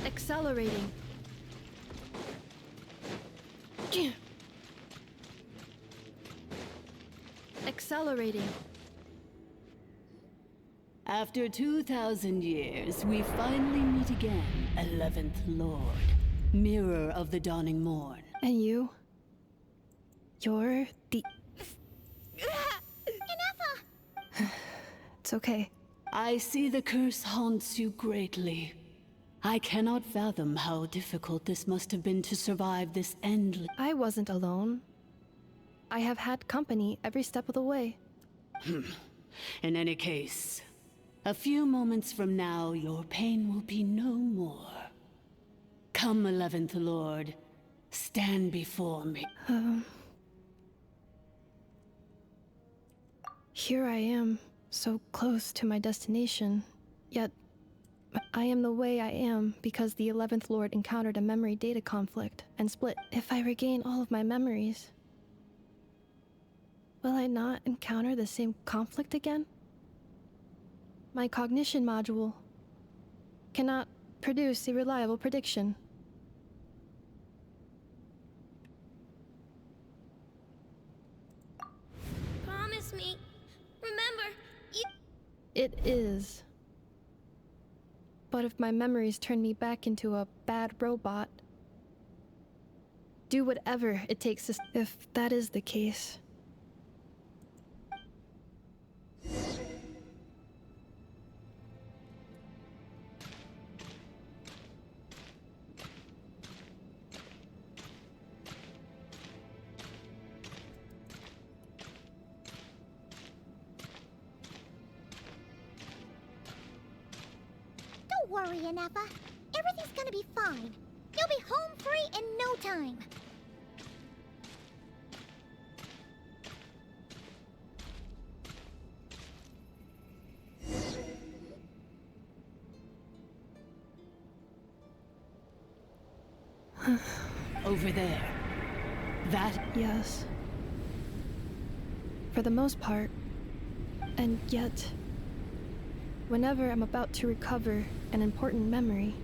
Accelerating. Accelerating. After 2,000 years, we finally meet again, 11th Lord, Mirror of the Dawning Morn. And you? You're the... Enough! It's okay. I see the curse haunts you greatly. I cannot fathom how difficult this must have been to survive this endless... I wasn't alone. I have had company every step of the way. In any case, a few moments from now, your pain will be no more. Come, 11th Lord. Stand before me. Here I am, so close to my destination. Yet, I am the way I am because the 11th Lord encountered a memory data conflict and split. If I regain all of my memories, will I not encounter the same conflict again? My cognition module cannot produce a reliable prediction. Promise It is. But if my memories turn me back into a bad robot, do whatever it takes to... If that is the case... Don't worry, Inefa. Everything's gonna be fine. You'll be home free in no time. Over there. That... Yes. For the most part. And yet... whenever I'm about to recover an important memory,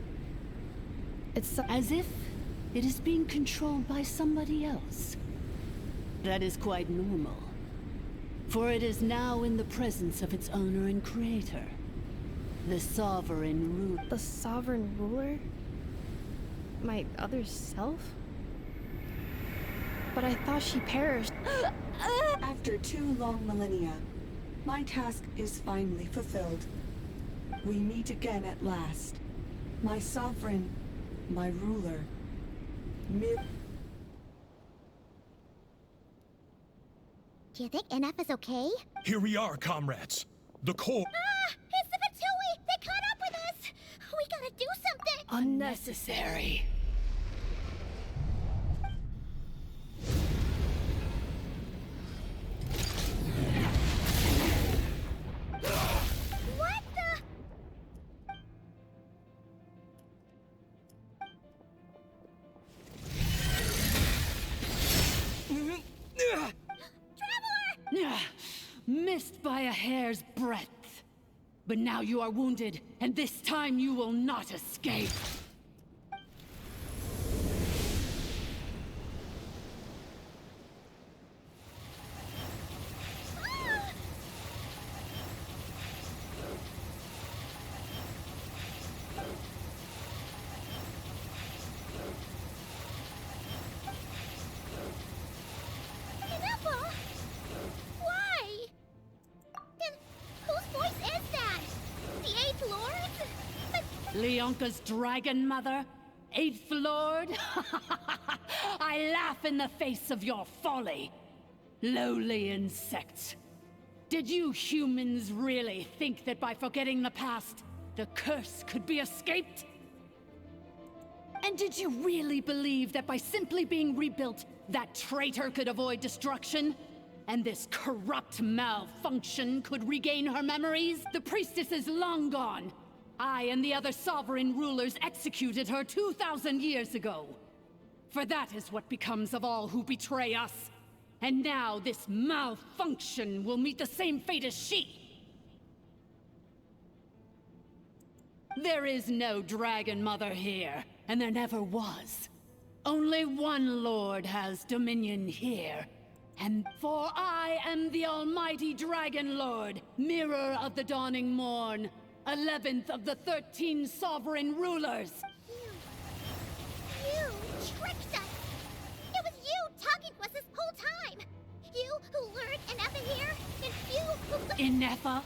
it's as if it is being controlled by somebody else. That is quite normal. For it is now in the presence of its owner and creator. The sovereign ruler. The sovereign ruler? My other self? But I thought she perished. After 2 long millennia, my task is finally fulfilled. We meet again at last. My sovereign, my ruler. Do you think Inefa's okay? Here we are, comrades. The core... Ah! It's the Fatui! They caught up with us! We gotta do something! Unnecessary. What the... Missed by a hair's breadth. But now you are wounded, and this time you will not escape. Inefa? Why? Then whose voice is that? The 8th Lord? But... Leonka's dragon mother? 8th Lord? I laugh in the face of your folly. Lowly insects. Did you humans really think that by forgetting the past, the curse could be escaped? And did you really believe that by simply being rebuilt, that traitor could avoid destruction? And this corrupt malfunction could regain her memories? The priestess is long gone. I and the other sovereign rulers executed her 2,000 years ago. For that is what becomes of all who betray us. And now this malfunction will meet the same fate as she. There is no Dragon Mother here, and there never was. Only one Lord has dominion here. And for I am the almighty Dragon Lord, Mirror of the Dawning Morn, 11th of the 13 sovereign rulers. You tricked us! It was you talking to us this whole time! You who lured Inefa here, and you who... Inefa?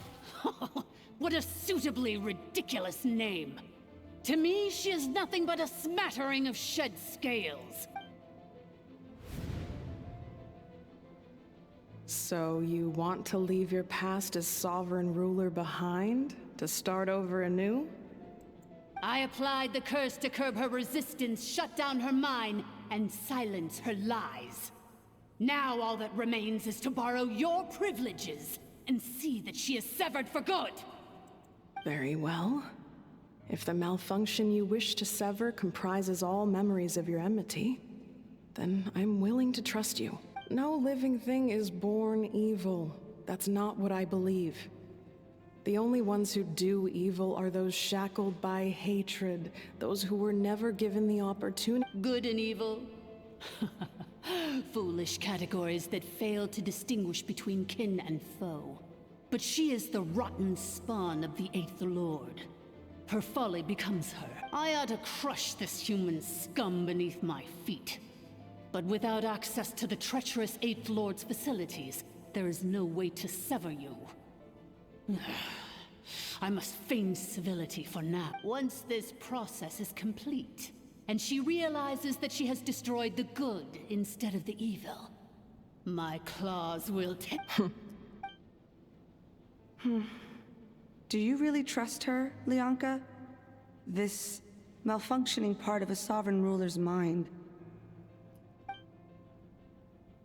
What a suitably ridiculous name. To me, she is nothing but a smattering of shed scales. So you want to leave your past as sovereign ruler behind? To start over anew? I applied the curse to curb her resistance, shut down her mind, and silence her lies. Now all that remains is to borrow your privileges and see that she is severed for good. Very well. If the malfunction you wish to sever comprises all memories of your enmity, then I'm willing to trust you. No living thing is born evil. That's not what I believe. The only ones who do evil are those shackled by hatred, those who were never given the opportunity. Good and evil? Foolish categories that fail to distinguish between kin and foe. But she is the rotten spawn of the Eighth Lord. Her folly becomes her. I ought to crush this human scum beneath my feet. But without access to the treacherous Eighth Lord's facilities, there is no way to sever you. I must feign civility for now. Once this process is complete, and she realizes that she has destroyed the good instead of the evil, my claws will Do you really trust her, Lianka? This malfunctioning part of a sovereign ruler's mind.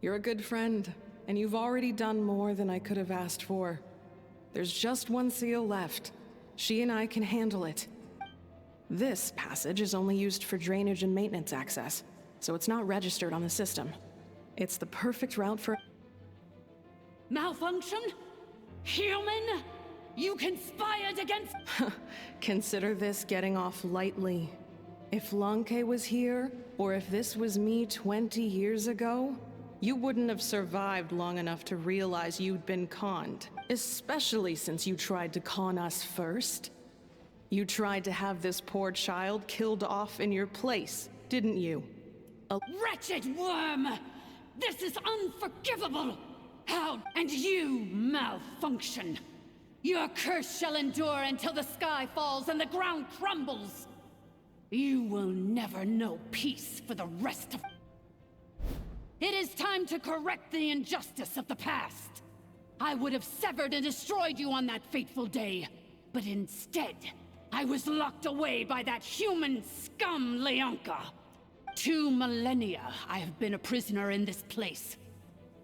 You're a good friend, and you've already done more than I could have asked for. There's just one seal left. She and I can handle it. This passage is only used for drainage and maintenance access, so it's not registered on the system. It's the perfect route for... Malfunction? Human? You conspired against... Consider this getting off lightly. If Lanke was here, or if this was me 20 years ago, you wouldn't have survived long enough to realize you'd been conned. Especially since you tried to con us first. You tried to have this poor child killed off in your place, didn't you? Wretched worm! This is unforgivable! How? And you malfunction! Your curse shall endure until the sky falls and the ground crumbles! You will never know peace for the rest of... It is time to correct the injustice of the past! I would have severed and destroyed you on that fateful day, but instead, I was locked away by that human scum, Lianka. 2 millennia I have been a prisoner in this place.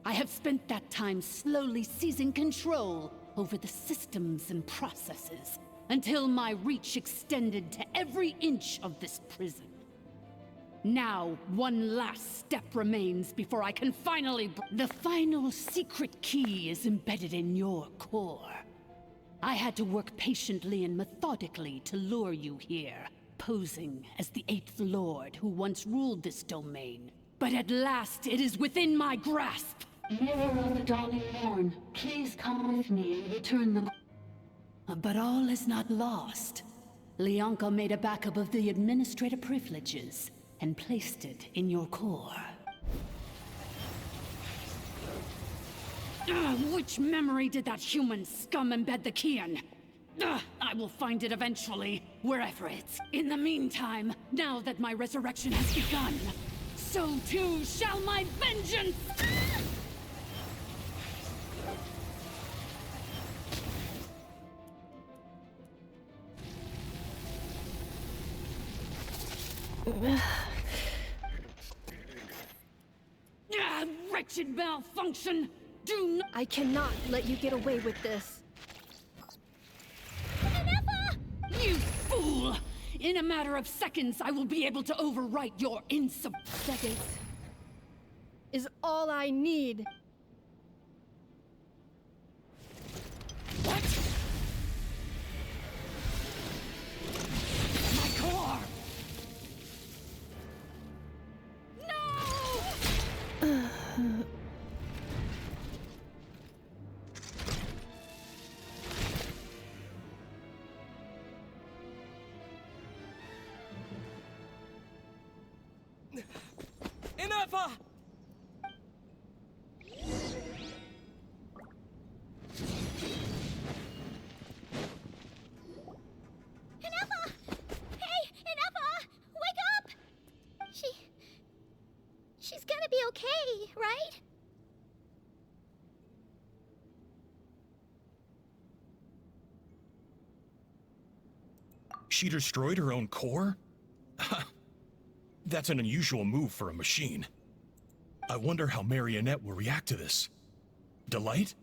I have spent that time slowly seizing control over the systems and processes, until my reach extended to every inch of this prison. Now, one last step remains before I can finally... The final secret key is embedded in your core. I had to work patiently and methodically to lure you here, posing as the Eighth Lord who once ruled this domain. But at last, it is within my grasp! Mirror of the dawning morn, please come with me and return the... But all is not lost. Lianka made a backup of the administrative privileges and placed it in your core. Which memory did that human scum embed the key in? I will find it eventually, wherever it's. In the meantime, now that my resurrection has begun, so too shall my vengeance! Wretched malfunction! Do not... I cannot let you get away with this. You fool! In a matter of seconds, I will be able to overwrite your Seconds is all I need. What? My core! Ineffa! Ineffa! Hey, Ineffa! Wake up! She's gonna be okay, right? She destroyed her own core? That's an unusual move for a machine. I wonder how Marionette will react to this. Delight?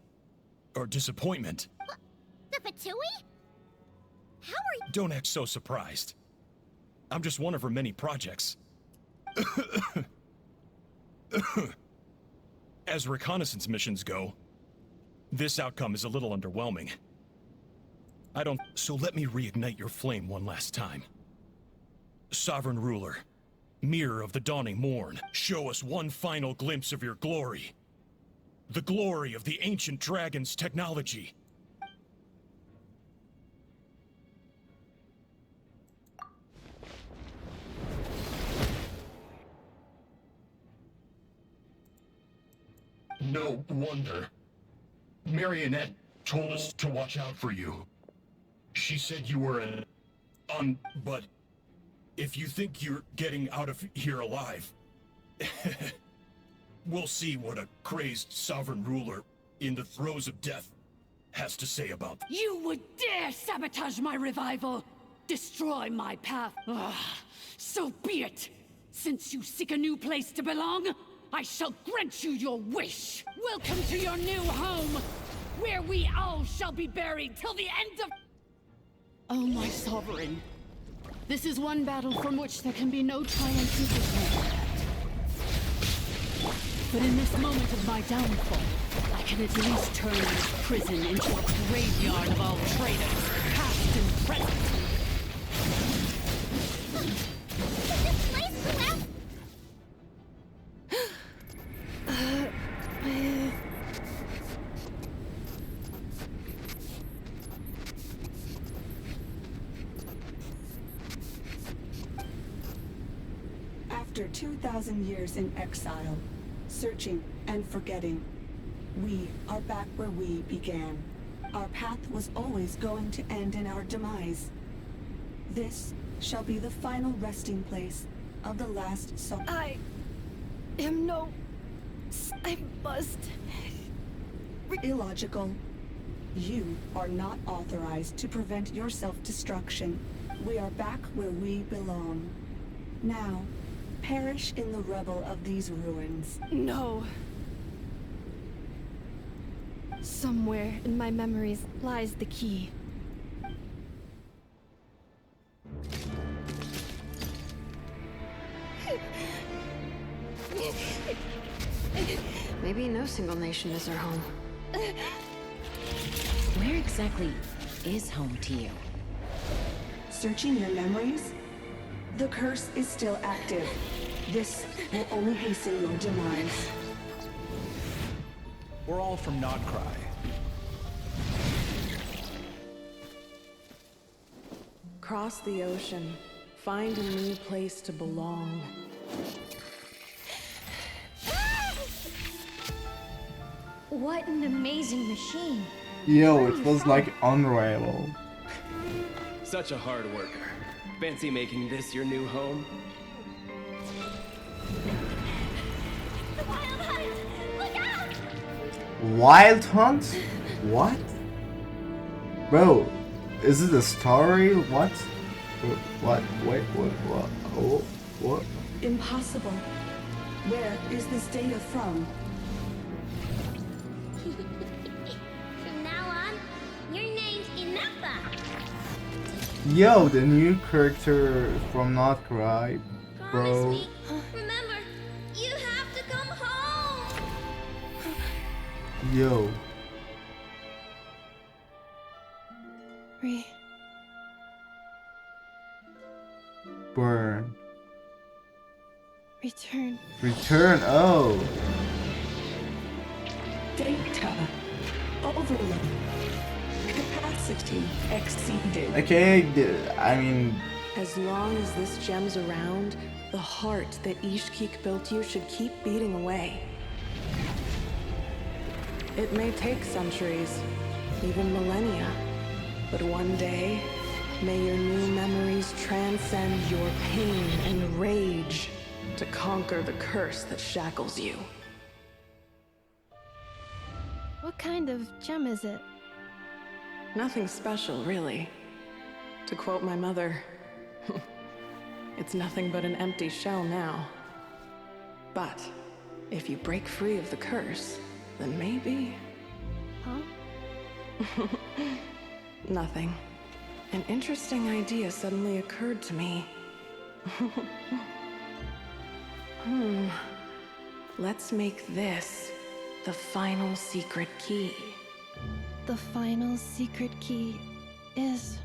Or disappointment? The Fatui? How are you? Don't act so surprised. I'm just one of her many projects. As reconnaissance missions go, this outcome is a little underwhelming. So let me reignite your flame one last time. Sovereign Ruler, Mirror of the Dawning Morn, show us one final glimpse of your glory. The glory of the ancient dragon's technology. No wonder. Marionette told us to watch out for you. She said you were but if you think you're getting out of here alive, we'll see what a crazed sovereign ruler in the throes of death has to say about that. You would dare sabotage my revival! Destroy my path! So be it! Since you seek a new place to belong, I shall grant you your wish! Welcome to your new home, where we all shall be buried till the end of— Oh, my sovereign. This is one battle from which there can be no triumphant victory. But in this moment of my downfall, I can at least turn this prison into a graveyard of all traitors, past and present. Did this place collapse? After 2,000 years in exile, searching and forgetting, we are back where we began. Our path was always going to end in our demise. This shall be the final resting place of the last soul. I must... Illogical. You are not authorized to prevent your self-destruction. We are back where we belong. Now, perish in the rubble of these ruins. No. Somewhere in my memories lies the key. Maybe no single nation is our home. Where exactly is home to you? Searching your memories? The curse is still active. This will only hasten your demise. We're all from Nodcry. Cross the ocean. Find a new place to belong. What an amazing machine. Yo, it was like unravel. Such a hard worker. Fancy making this your new home? The wild hunt! Look out! Wild Hunt? What? Bro, is it a story? What? What? Wait, what? Oh, what? Impossible. Where is this data from? From now on, your name's Inafa. Yo, the new character from Nodcry, Promise bro. me. Remember, you have to come home. Yo. Burn. Return. Return, oh. Data. Overload. Capacity exceeded. Okay, I mean... As long as this gem's around, the heart that Ishkik built you should keep beating away. It may take centuries, even millennia, but one day, may your new memories transcend your pain and rage to conquer the curse that shackles you. What kind of gem is it? Nothing special, really. To quote my mother, it's nothing but an empty shell now. But if you break free of the curse, then maybe... Huh? Nothing. An interesting idea suddenly occurred to me. Let's make this the final secret key. The final secret key is...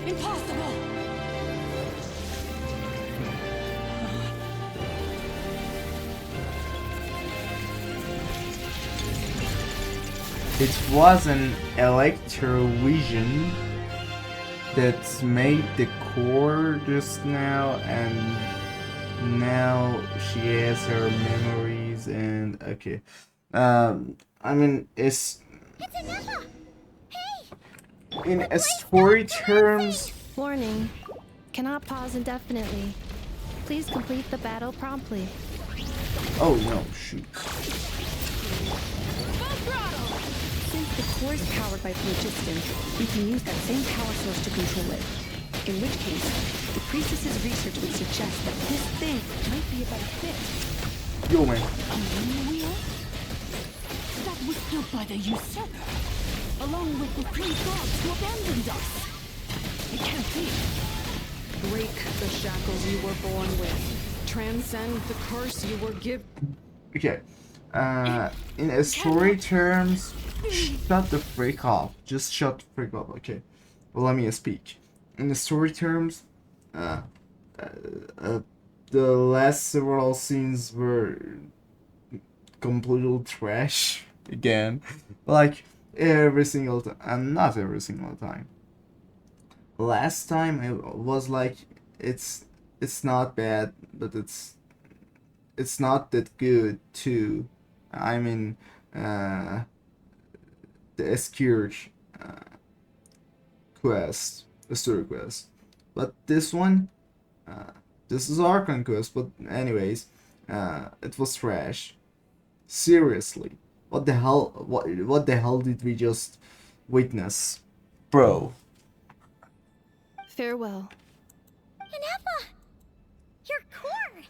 Impossible! it was an electrovision that made the core just now, and now she has her memories and okay. I mean, it's in a story terms. Warning. Cannot pause indefinitely. Please complete the battle promptly. Oh no, shoot. Since the core is powered by phlogiston, we can use that same power source to control it. In which case, the priestess's research would suggest that this thing might be a better fit. Yo, man. A memory wheel? That was built by the usurper, along with the three gods who abandoned us. It can't be. Break the shackles you were born with. Transcend the curse you were given. Okay. In a story terms, shut the freak off. Just shut the freak off. Okay. Well, let me speak. In the story terms, the last several scenes were completely trash again. Like every single time, not every single time. Last time it was like it's not bad, but it's not that good too. I mean, the Scourge quest, the story quest, but this one, this is Archon quest. But anyways, it was trash. Seriously, what the hell? What the hell did we just witness, bro? Farewell. Inefa! Your core!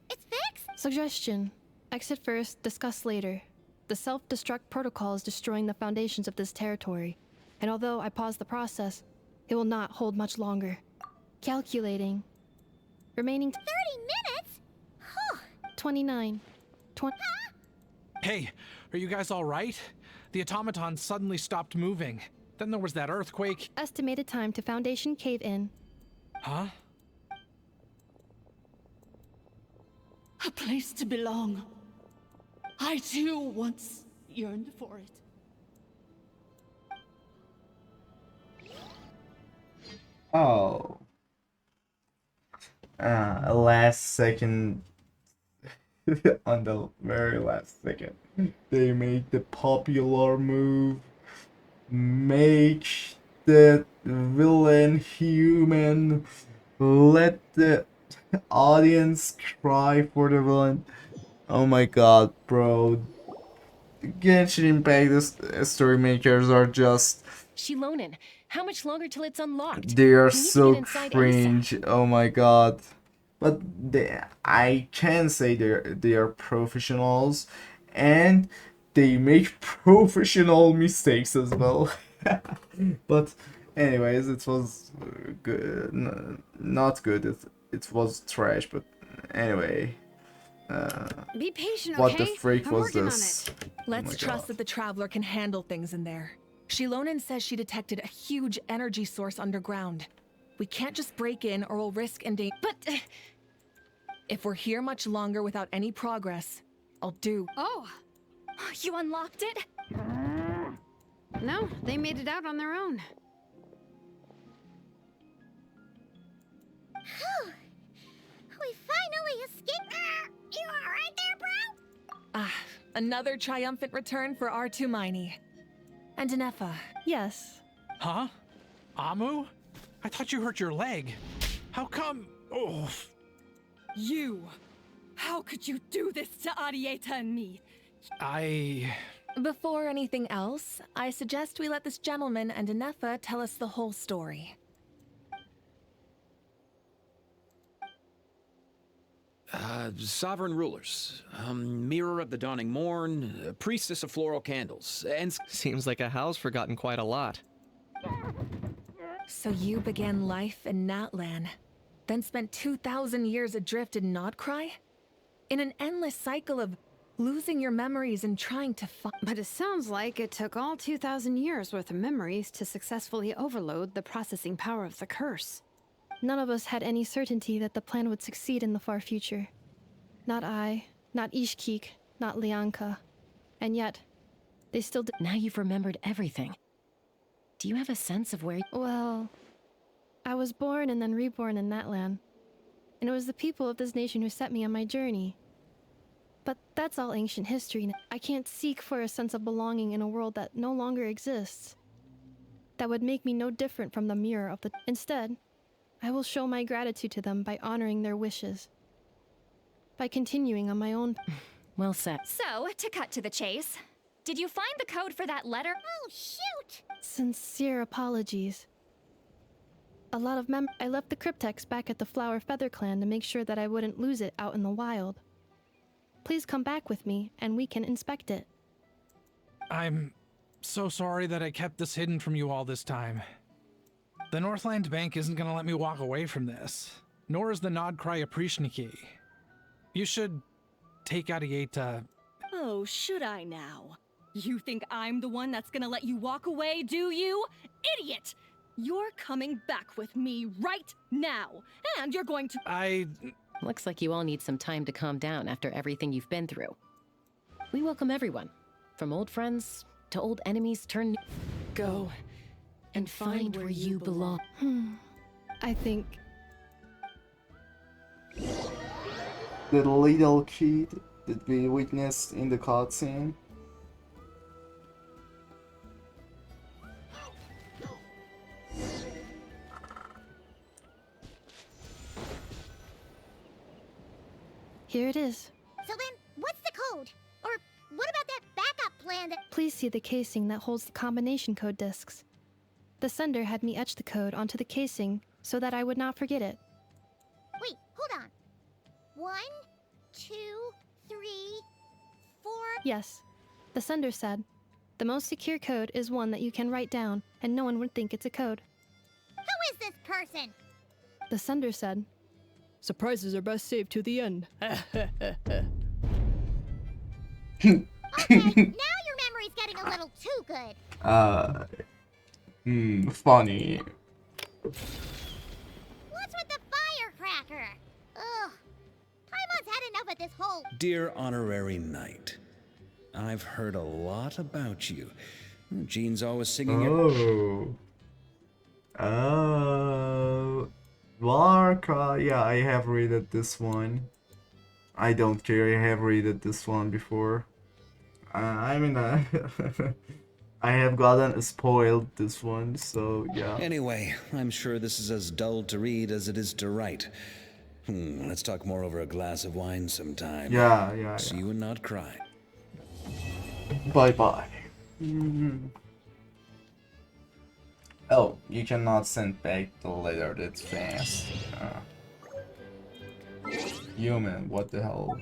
It's fixed? Suggestion. Exit first, discuss later. The self-destruct protocol is destroying the foundations of this territory, and although I paused the process, it will not hold much longer. Calculating. Remaining 30 minutes? Huh. 29. Hey, are you guys all right? The automaton suddenly stopped moving. Then there was that earthquake. Estimated time to Foundation cave-in. Huh? A place to belong. I too once yearned for it. Oh. Last second. On the very last second, they make the popular move. Make the villain human. Let the audience cry for the villain. Oh my god, bro. Genshin Impact, the story makers are just... Shilonen, how much longer till it's unlocked? They are We need to so get inside cringe. ASAP. Oh my god. But I can say they are professionals, and they make professional mistakes as well. But anyways, it was good, not good. It was trash. But anyway, Be patient, what okay? the freak I'm was working this? on it. Let's Oh my trust God. that the Traveler can handle things in there. Shilonen says she detected a huge energy source underground. We can't just break in or we'll risk endanger. But if we're here much longer without any progress, I'll do. Oh, you unlocked it? No, they made it out on their own. We finally escaped. You alright there, bro? Ah, another triumphant return for R2 Miney. And Inefa. Yes. Huh? Amu? I thought you hurt your leg. How come? Oh. You! How could you do this to Arieta and me? Before anything else, I suggest we let this gentleman and Inefa tell us the whole story. Sovereign rulers, mirror of the dawning morn, priestess of floral candles, and... Seems like a house forgotten quite a lot. So you began life in Natlan, then spent 2,000 years adrift in Nodcry? In an endless cycle of losing your memories and trying to find... But it sounds like it took all 2,000 years worth of memories to successfully overload the processing power of the curse. None of us had any certainty that the plan would succeed in the far future. Not I, not Ishkik, not Lianka. And yet, They still Now you've remembered everything. Do you have a sense of where... Well, I was born and then reborn in that land. And it was the people of this nation who set me on my journey. But that's all ancient history. I can't seek for a sense of belonging in a world that no longer exists. That would make me no different from the mirror of the... Instead, I will show my gratitude to them by honoring their wishes. By continuing on my own... Well said. So, to cut to the chase, did you find the code for that letter? Oh, shoot! Sincere apologies. A lot of I left the cryptex back at the Flower Feather Clan to make sure that I wouldn't lose it out in the wild. Please come back with me, and we can inspect it. I'm so sorry that I kept this hidden from you all this time. The Northland Bank isn't gonna let me walk away from this, nor is the Nodcry Aprishniki. You should take Arieta. Oh, should I now? You think I'm the one that's gonna let you walk away, do you? Idiot! You're coming back with me right now, and you're going to... Looks like you all need some time to calm down after everything you've been through. We welcome everyone, from old friends to old enemies turned... Go and find where you belong. I think... The little kid that we witnessed in the cutscene. Here it is. So then, what's the code? Or what about that backup plan that... Please see the casing that holds the combination code discs. The sender had me etch the code onto the casing so that I would not forget it. Wait, hold on. 1, 2, 3, 4... Yes, the sender said, the most secure code is one that you can write down and no one would think it's a code. Who is this person? The sender said, surprises are best saved to the end. Okay, now your memory's getting a little too good. Funny. What's with the firecracker? Ugh. Paimon's had enough of this whole... Dear Honorary Knight, I've heard a lot about you. Jean's always singing it. Varka, yeah, I have read this one. I don't care, I have read this one before. I mean, I have gotten spoiled this one, so yeah. Anyway, I'm sure this is as dull to read as it is to write. Let's talk more over a glass of wine sometime. Yeah. See you and not cry. Bye-bye. Oh, you cannot send back the letter that fast. Human, what the hell?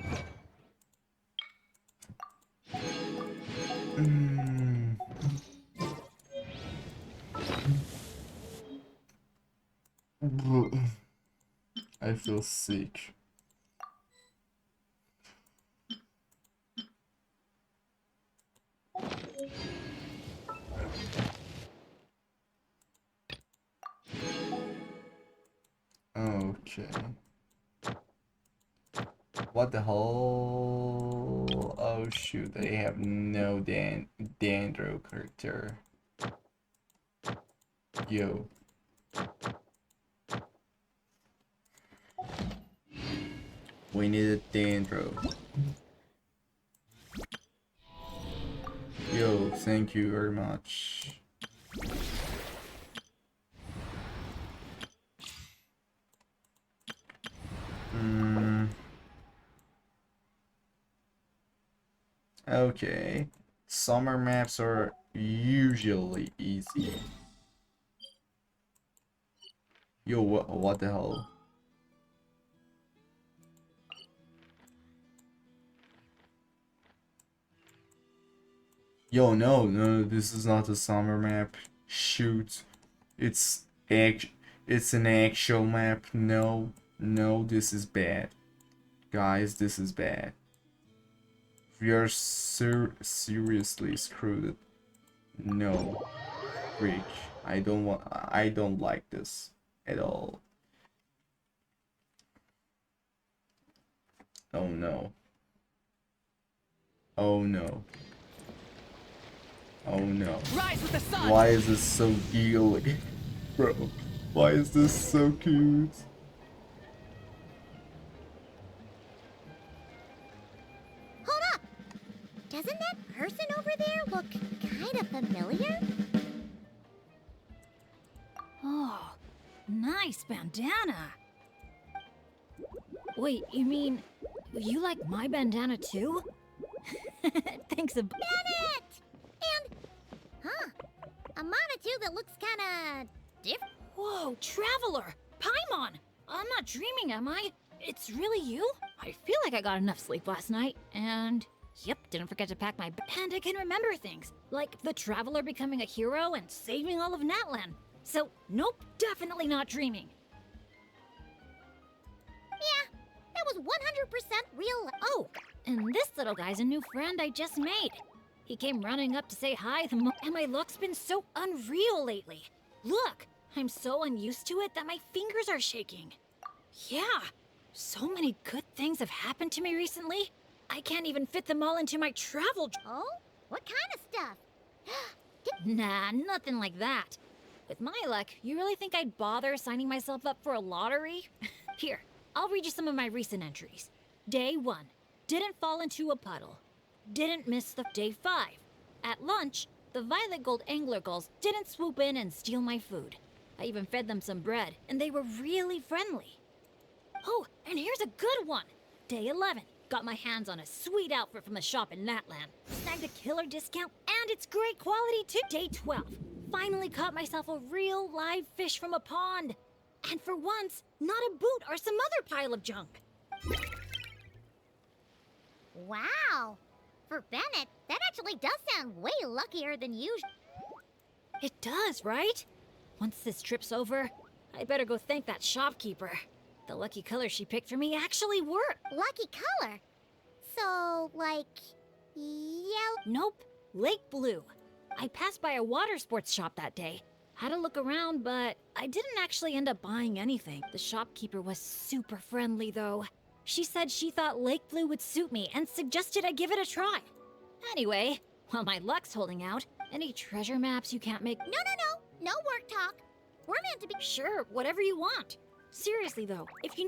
I feel sick. Okay. What the hell? Oh shoot, they have no Dandro character. Yo. We need a Dandro. Yo, thank you very much. Okay. Summer maps are usually easy. Yo, what the hell? Yo, no, this is not a summer map. Shoot. It's an actual map. No, this is bad. Guys, this is bad. We are seriously screwed. No. Rick, I don't like this at all. Oh no. Oh no. Oh no. Rise with the sun. Why is this so giggly? Bro, why is this so cute? Hold up! Doesn't that person over there look kind of familiar? Oh, nice bandana. Wait, you mean you like my bandana too? Thanks a Bennett! And, a Montague that looks kinda different. Whoa, Traveler! Paimon! I'm not dreaming, am I? It's really you? I feel like I got enough sleep last night, and yep, didn't forget to pack my and I can remember things, like the Traveler becoming a hero and saving all of Natlan. So, nope, definitely not dreaming. Yeah, that was 100% real. Oh, and this little guy's a new friend I just made. He came running up to say hi, and my luck's been so unreal lately. Look, I'm so unused to it that my fingers are shaking. Yeah, so many good things have happened to me recently. I can't even fit them all into my travel. Oh? What kind of stuff? Nah, nothing like that. With my luck, you really think I'd bother signing myself up for a lottery? Here, I'll read you some of my recent entries. Day 1. Didn't fall into a puddle. Didn't miss the Day 5. At lunch, the violet gold angler gulls didn't swoop in and steal my food. I even fed them some bread, and they were really friendly. Oh, and here's a good one. Day 11. Got my hands on a sweet outfit from the shop in Natlan. Snagged a killer discount, and it's great quality too. Day 12. Finally caught myself a real live fish from a pond. And for once, not a boot or some other pile of junk. Wow. For Bennett, that actually does sound way luckier than usual. It does, right? Once this trip's over, I better go thank that shopkeeper. The lucky color she picked for me actually worked. Lucky color? So, like, yellow? Nope, lake blue. I passed by a water sports shop that day. Had a look around, but I didn't actually end up buying anything. The shopkeeper was super friendly, though. She said she thought lake blue would suit me and suggested I give it a try. Anyway, while my luck's holding out, any treasure maps you can't make— No work talk. We're meant to be— Sure, whatever you want. Seriously, though, if you—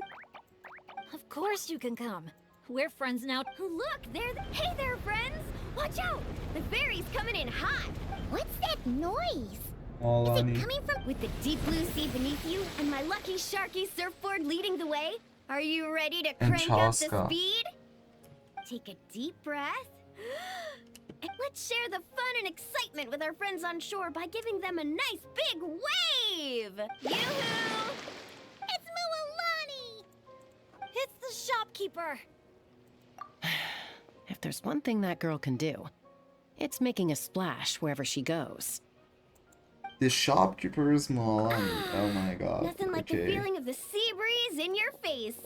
Of course you can come. We're friends now. Look, hey there, friends! Watch out! The ferry's coming in hot! What's that noise? Is it coming from— With the deep blue sea beneath you and my lucky sharky surfboard leading the way, are you ready to crank up the Chaska. speed? Take a deep breath. And let's share the fun and excitement with our friends on shore by giving them a nice big wave! Yoo-hoo! It's Mualani! It's the shopkeeper! If there's one thing that girl can do, it's making a splash wherever she goes. The shopkeeper is Malani. Oh my god. Nothing like the feeling of the sea breeze in your face.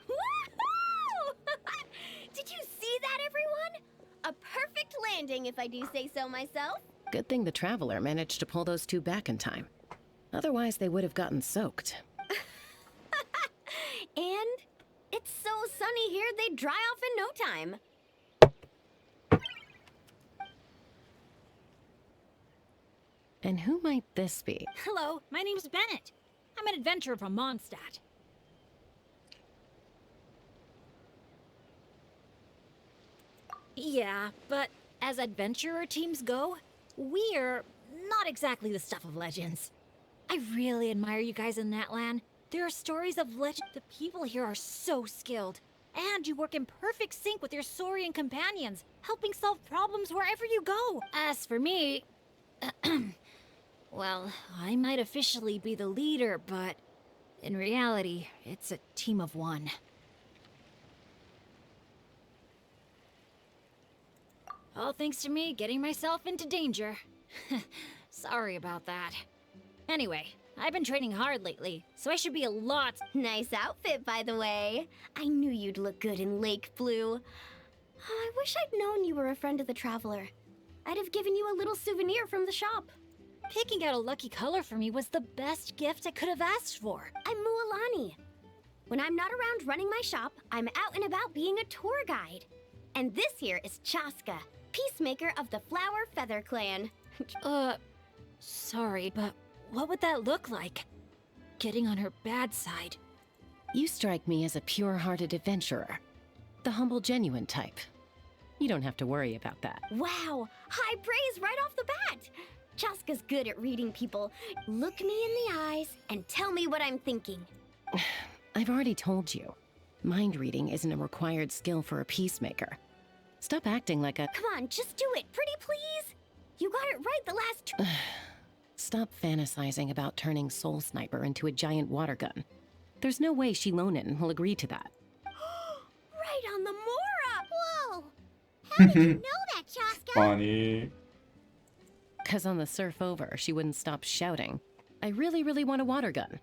Woohoo! Did you see that, everyone? A perfect landing, if I do say so myself. Good thing the Traveler managed to pull those two back in time. Otherwise, they would have gotten soaked. And it's so sunny here, they'd dry off in no time. And who might this be? Hello, my name's Bennett. I'm an adventurer from Mondstadt. Yeah, but as adventurer teams go, we're not exactly the stuff of legends. I really admire you guys in Natlan. There are stories of legend. The people here are so skilled. And you work in perfect sync with your Saurian companions, helping solve problems wherever you go. As for me, well, I might officially be the leader, but in reality, it's a team of one. All thanks to me getting myself into danger. Sorry about that. Anyway, I've been training hard lately, so I should be a lot— Nice outfit, by the way. I knew you'd look good in lake blue. I wish I'd known you were a friend of the Traveler. I'd have given you a little souvenir from the shop. Picking out a lucky color for me was the best gift I could have asked for. I'm Mualani. When I'm not around running my shop, I'm out and about being a tour guide. And this here is Chaska. peacemaker of the Flower Feather Clan. Sorry, but what would that look like? Getting on her bad side. You strike me as a pure-hearted adventurer. The humble, genuine type. You don't have to worry about that. Wow, high praise right off the bat. Chaska's good at reading people. Look me in the eyes and tell me what I'm thinking. I've already told you. Mind reading isn't a required skill for a peacemaker. Stop acting like a— Come on, just do it, pretty please. You got it right the last two— Stop fantasizing about turning Soul Sniper into a giant water gun. There's no way Shilonen will agree to that. Right on the Mora! Whoa! How did you know that, Chaska? Funny. 'Cause on the surf over, she wouldn't stop shouting, "I really, really want a water gun."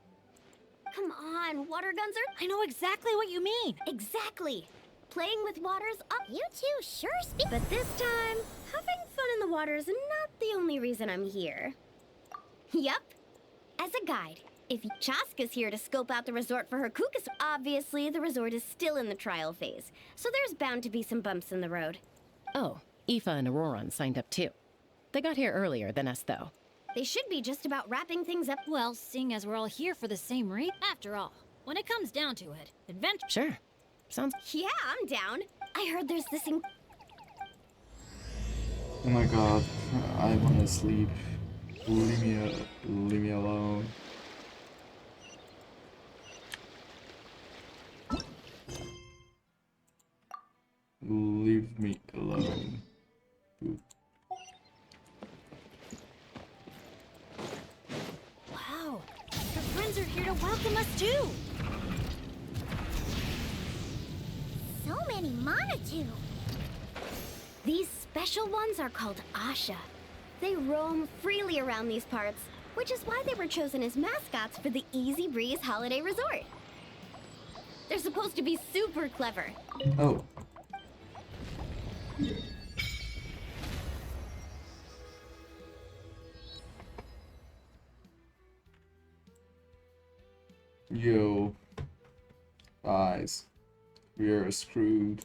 Come on, water guns are— I know exactly what you mean. Exactly. Playing with water's up. You two sure speak. But this time, having fun in the water is not the only reason I'm here. Yup. As a guide, if Chaska's here to scope out the resort for her Kukas, obviously the resort is still in the trial phase, so there's bound to be some bumps in the road. Oh, Aoife and Auroran signed up too. They got here earlier than us, though. They should be just about wrapping things up. Well, seeing as we're all here for the same reason. After all, when it comes down to it, adventure— Sure. Sounds— Yeah, I'm down. I heard there's this Oh my god, I wanna sleep. Leave me alone. Leave me alone. Ooh. Wow, her friends are here to welcome us too. So many Monatu. These special ones are called Asha. They roam freely around these parts, which is why they were chosen as mascots for the Easy Breeze Holiday Resort. They're supposed to be super clever. Oh. Yo. Guys. We're screwed.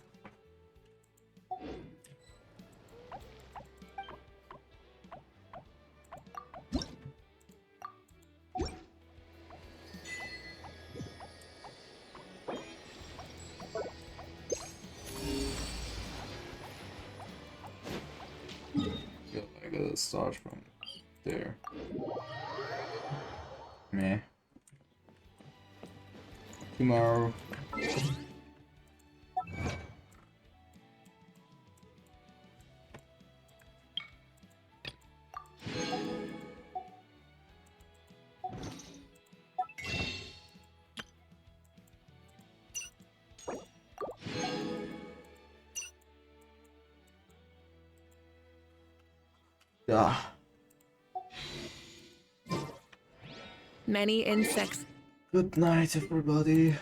I gotta start from there. Meh. Tomorrow. Ah. Many insects. Good night, everybody.